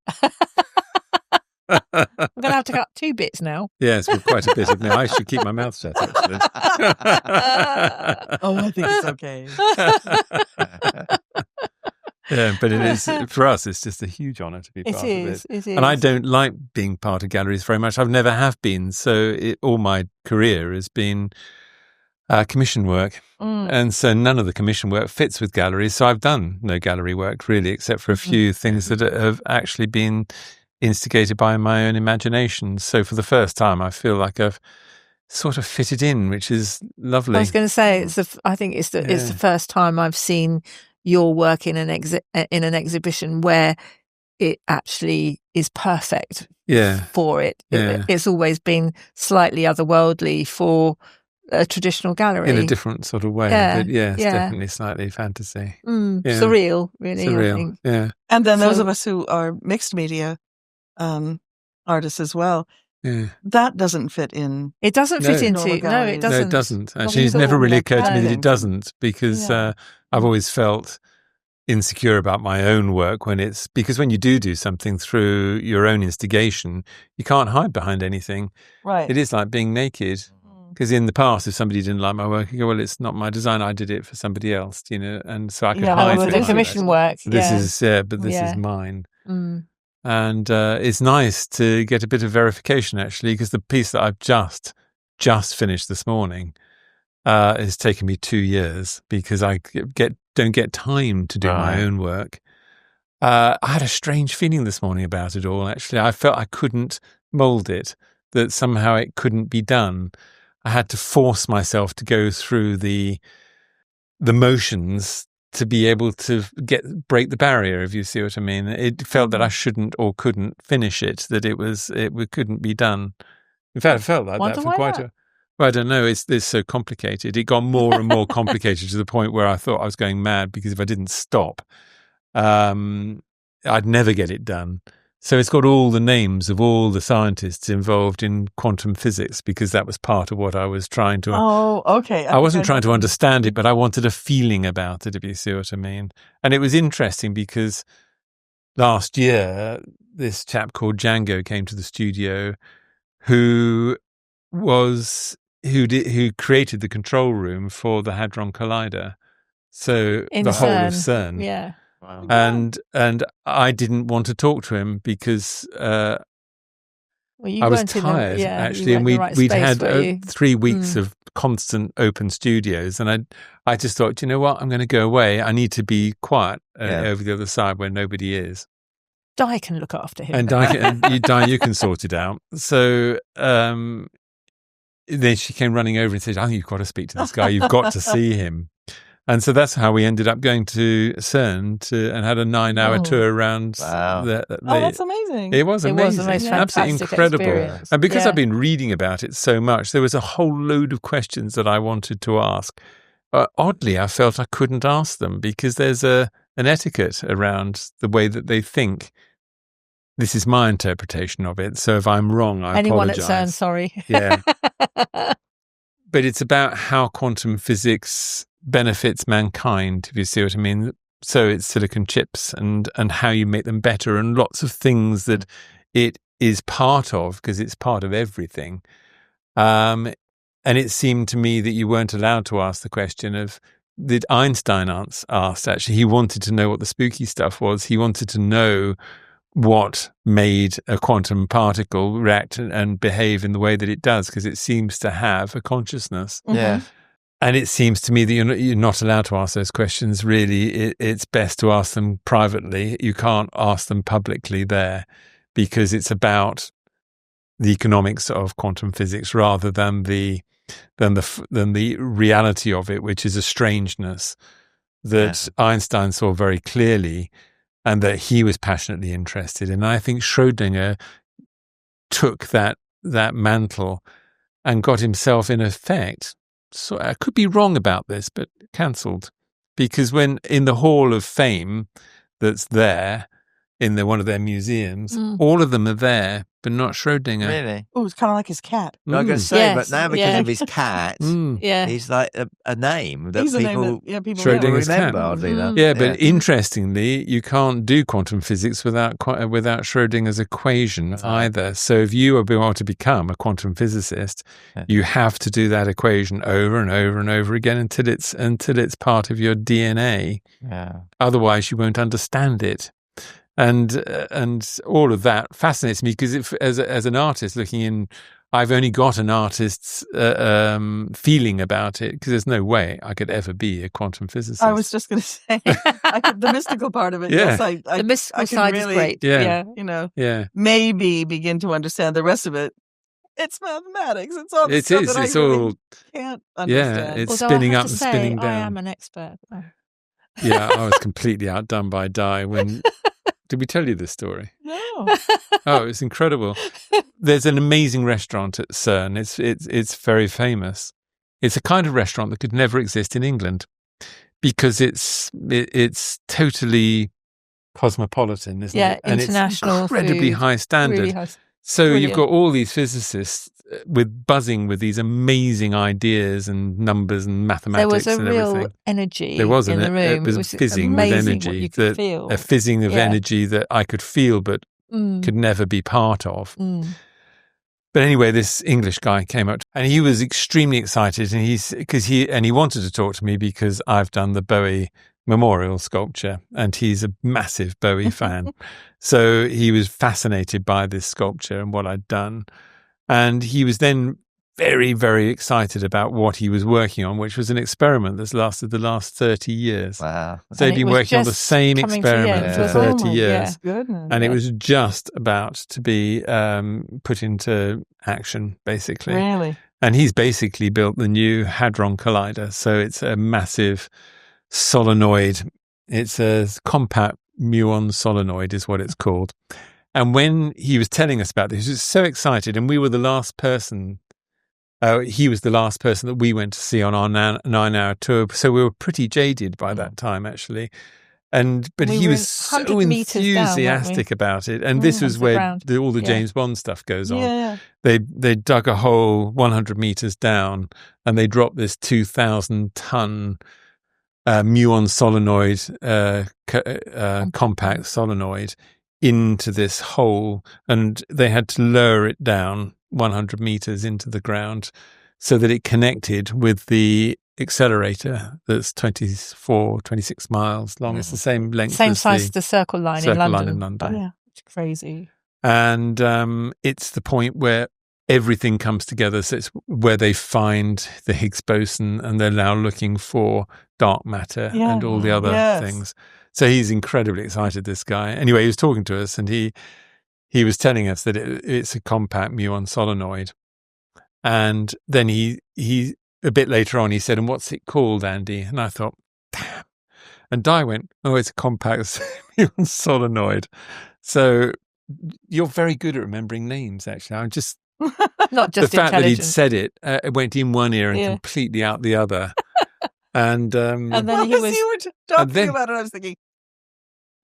I'm going to have to cut 2 bits now. Yes, well, quite a bit of now. I should keep my mouth shut, actually. I think it's okay. But it is, for us, it's just a huge honour to be part of it. It is. And I don't like being part of galleries very much. I've never have been. So all my career has been commission work. And so none of the commission work fits with galleries. So I've done no gallery work really, except for a few things that have actually been instigated by my own imagination. So for the first time, I feel like I've sort of fitted in, which is lovely. I was going to say, I think it's the first time I've seen your work in an exhibition where it actually is perfect for it. It's always been slightly otherworldly for a traditional gallery. In a different sort of way. But it's definitely slightly fantasy. Surreal, really. Surreal, I think. yeah. And then those of us who are mixed media artists as well, that doesn't fit in. It doesn't fit into. No, it doesn't. No, it doesn't. Actually, it's never really occurred to me that it doesn't, because I've always felt insecure about my own work because when you do something through your own instigation, you can't hide behind anything. Right. It is like being naked. Because in the past, if somebody didn't like my work, you go, well, it's not my design. I did it for somebody else, and so I could hide the commission work. This is mine. And it's nice to get a bit of verification, actually, because the piece that I've just finished this morning has taken me 2 years because I don't get time to do my own work. I had a strange feeling this morning about it all, actually. I felt I couldn't mould it, that somehow it couldn't be done. I had to force myself to go through the motions to be able to break the barrier, if you see what I mean. It felt that I shouldn't or couldn't finish it, that it couldn't be done. In fact, I felt like that for quite a... Well, I don't know. It's so complicated. It got more and more complicated to the point where I thought I was going mad, because if I didn't stop, I'd never get it done. So it's got all the names of all the scientists involved in quantum physics, because that was part of what I was trying to... Oh, okay. I wasn't trying to understand it, but I wanted a feeling about it, if you see what I mean. And it was interesting because last year, this chap called Django came to the studio who created the control room for the Hadron Collider. So in the CERN. whole of CERN. Yeah. Wow. And I didn't want to talk to him because I was tired, actually, and we'd had 3 weeks of constant open studios, and I just thought, you know what, I'm going to go away. I need to be quiet over the other side where nobody is. Di can look after him, and Di, you can sort it out. So then she came running over and said, "I think you've got to speak to this guy. You've got to see him." And so that's how we ended up going to CERN and had a 9-hour tour around. Wow. That's amazing. It was amazing. It was the most absolutely incredible. Experience. And because I've been reading about it so much, there was a whole load of questions that I wanted to ask. Oddly, I felt I couldn't ask them because there's an etiquette around the way that they think. This is my interpretation of it. So if I'm wrong, I apologize. Anyone at CERN, sorry. Yeah. But it's about how quantum physics benefits mankind, if you see what I mean. So it's silicon chips and how you make them better, and lots of things that it is part of, because it's part of everything. And it seemed to me that you weren't allowed to ask the question of, that Einstein asked, actually. He wanted to know what the spooky stuff was. He wanted to know what made a quantum particle react and behave in the way that it does, because it seems to have a consciousness. Yeah. And it seems to me that you're not allowed to ask those questions, really. It's best to ask them privately. You can't ask them publicly there, because it's about the economics of quantum physics rather than the reality of it, which is a strangeness that Einstein saw very clearly and that he was passionately interested in. And I think Schrödinger took that mantle and got himself, in effect, so I could be wrong about this, but cancelled. Because when in the Hall of Fame that's there, in one of their museums, all of them are there, but not Schrödinger. Really? Oh, it's kind of like his cat. I was going to say, Yes, but now because of his cat, Yeah. he's like a name that He's a people, name that, people Schrödinger's remember, cat. oddly enough. Yeah, but interestingly, you can't do quantum physics without Schrödinger's equation either. So if you want to become a quantum physicist, you have to do that equation over and over and over again until it's part of your DNA. Yeah. Otherwise, you won't understand it. And all of that fascinates me because as an artist looking in, I've only got an artist's feeling about it because there's no way I could ever be a quantum physicist. I was just going to say the mystical part of it. Yeah. Yes, the mystical side really, is great. Yeah. Maybe begin to understand the rest of it. It's mathematics. It's all It stuff is. that It's I really all can't understand. Yeah. It's Although spinning I up have and to say, spinning down. I am an expert. Yeah, I was completely outdone by Di when. Did we tell you this story? No. Oh, it's incredible. There's an amazing restaurant at CERN. It's very famous. It's a kind of restaurant that could never exist in England because it's totally cosmopolitan, isn't it? And international, it's incredibly food, high standard. Really high. So Brilliant. you've got all these physicists buzzing with these amazing ideas and numbers and mathematics and everything. There was a real energy there was in the room. It was fizzing with energy. What you could feel. A fizzing of energy that I could feel but could never be part of. But anyway, this English guy came up and he was extremely excited, and he wanted to talk to me because I've done the Bowie memorial sculpture and he's a massive Bowie fan. So he was fascinated by this sculpture and what I'd done. And he was then very, very excited about what he was working on, which was an experiment that's lasted the last 30 years. Wow. So he'd been working on the same experiment for 30 years. Goodness. And it was just about to be put into action, basically. Really? And he's basically built the new Hadron Collider. So it's a massive solenoid. It's a compact muon solenoid is what it's called. And when he was telling us about this, he was so excited. And we were the last person. He was the last person that we went to see on our 9-hour tour. So we were pretty jaded by that time, actually. But he was so enthusiastic about it. And this was where all the James Bond stuff goes on. Yeah. They dug a hole 100 meters down and they dropped this 2,000-ton muon solenoid, compact solenoid into this hole, and they had to lower it down 100 meters into the ground so that it connected with the accelerator that's 26 miles long. It's the same length, same size as the Circle Line in London. Yeah, it's crazy. And it's the point where everything comes together. So it's where they find the Higgs boson, and they're now looking for dark matter and all the other things. So he's incredibly excited, this guy. Anyway, he was talking to us, and he was telling us that it's a compact muon solenoid. And then he a bit later on, he said, "And what's it called, Andy?" And I thought, damn. And Di went, "Oh, it's a compact muon solenoid." So you're very good at remembering names, actually. I'm just... Not just the fact that he'd intelligent. said it went in one ear and completely out the other. And then Well, he as was... you were talking about it, I was thinking,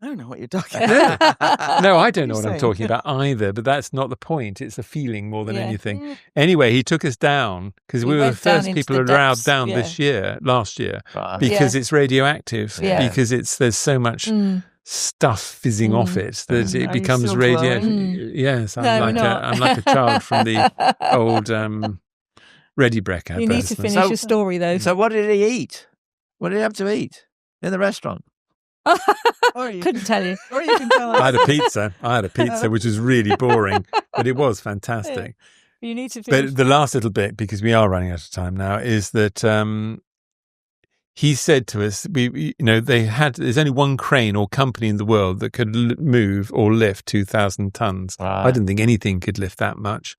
I don't know what you're talking No, about. no, I don't know You're what I'm saying. talking about either, but that's not the point. It's a feeling more than anything. Mm. Anyway, he took us down because we were the went down first into people the allowed depths, down last year, because it's radioactive, because there's so much stuff fizzing off it that it Are becomes you still radioactive. glowing? Yes, No, we're not. I'm like a child from the old Ready Breck You need to advertisement. finish your story, though. So what did he eat? What did he have to eat in the restaurant? Or you Couldn't tell you. Or you can tell I had us. a pizza, which was really boring, but it was fantastic. You need to finish. But the last little bit, because we are running out of time now, is that he said to us, there's only one crane or company in the world that could move or lift 2,000 tons. Wow. I didn't think anything could lift that much.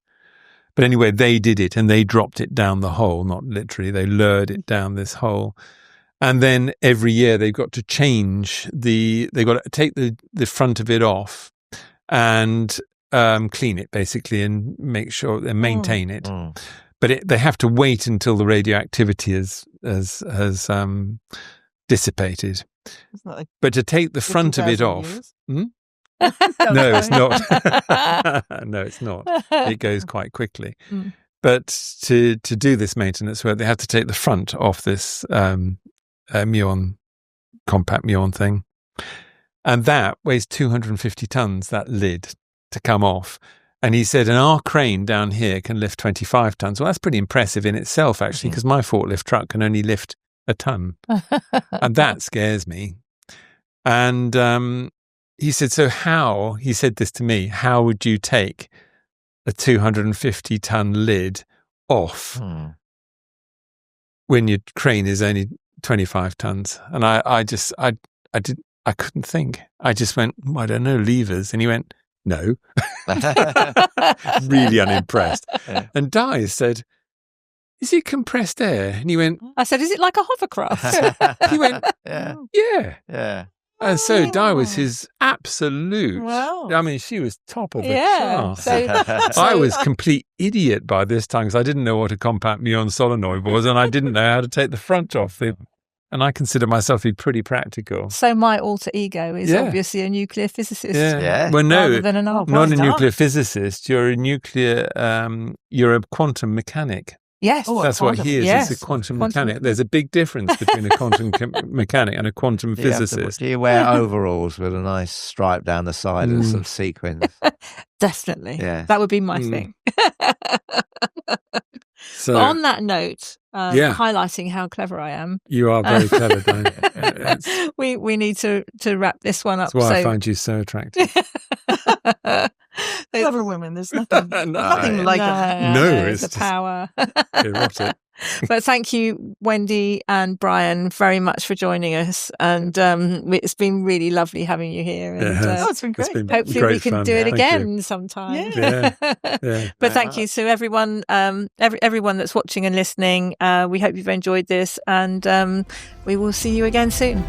But anyway, they did it, and they dropped it down the hole, not literally. They lured it down this hole. And then every year they've got to they've got to take the front of it off and clean it, basically, and make sure and maintain it. Mm. But they have to wait until the radioactivity has dissipated. It's not like But to take the front of it 50,000 off, years. no, it's not. No, it's not. It goes quite quickly. Mm. But to do this maintenance work, they have to take the front off this compact muon thing, and that weighs 250 tons. That lid to come off. And he said, and our crane down here can lift 25 tons. Well, that's pretty impressive in itself, actually, because my forklift truck can only lift a ton. And that scares me. And he said, so how, he said this to me, how would you take a 250-ton lid off when your crane is only 25 tons? And I couldn't think. I just went, I don't know, levers. And he went, no. Really unimpressed. Yeah. And Di said, is it compressed air? And he went, I said, is it like a hovercraft? he went, Yeah. yeah. Yeah. And so Di was his absolute, Wow. I mean, she was top of the Yeah. class. So I was complete idiot by this time because I didn't know what a compact muon solenoid was, and I didn't know how to take the front off. And I consider myself to be pretty practical. So my alter ego is Yeah. obviously a nuclear physicist. Yeah. Well, no, rather than an not artist. a nuclear physicist. You're a nuclear, you're a quantum mechanic. Yes. Oh, That's what he is. Yes. He's a quantum Quantum. mechanic. There's a big difference between a quantum mechanic and a quantum physicist. Do you wear overalls with a nice stripe down the side of some sequins? Definitely. Yeah. That would be my thing. So But on that note, Yeah. highlighting how clever I am, you are very clever, Diane. That's we need to wrap this one up. why I find you so attractive. Clever women. There's nothing, nothing No. like them. No, it's it's the power. Erotic. But thank you, Wendy and Brian, very much for joining us. And it's been really lovely having you here. And It has. Oh, it's been great. hopefully great we can fun. do it Thank again sometime. Yeah. Yeah. But thank you to everyone, everyone that's watching and listening. We hope you've enjoyed this, and we will see you again soon.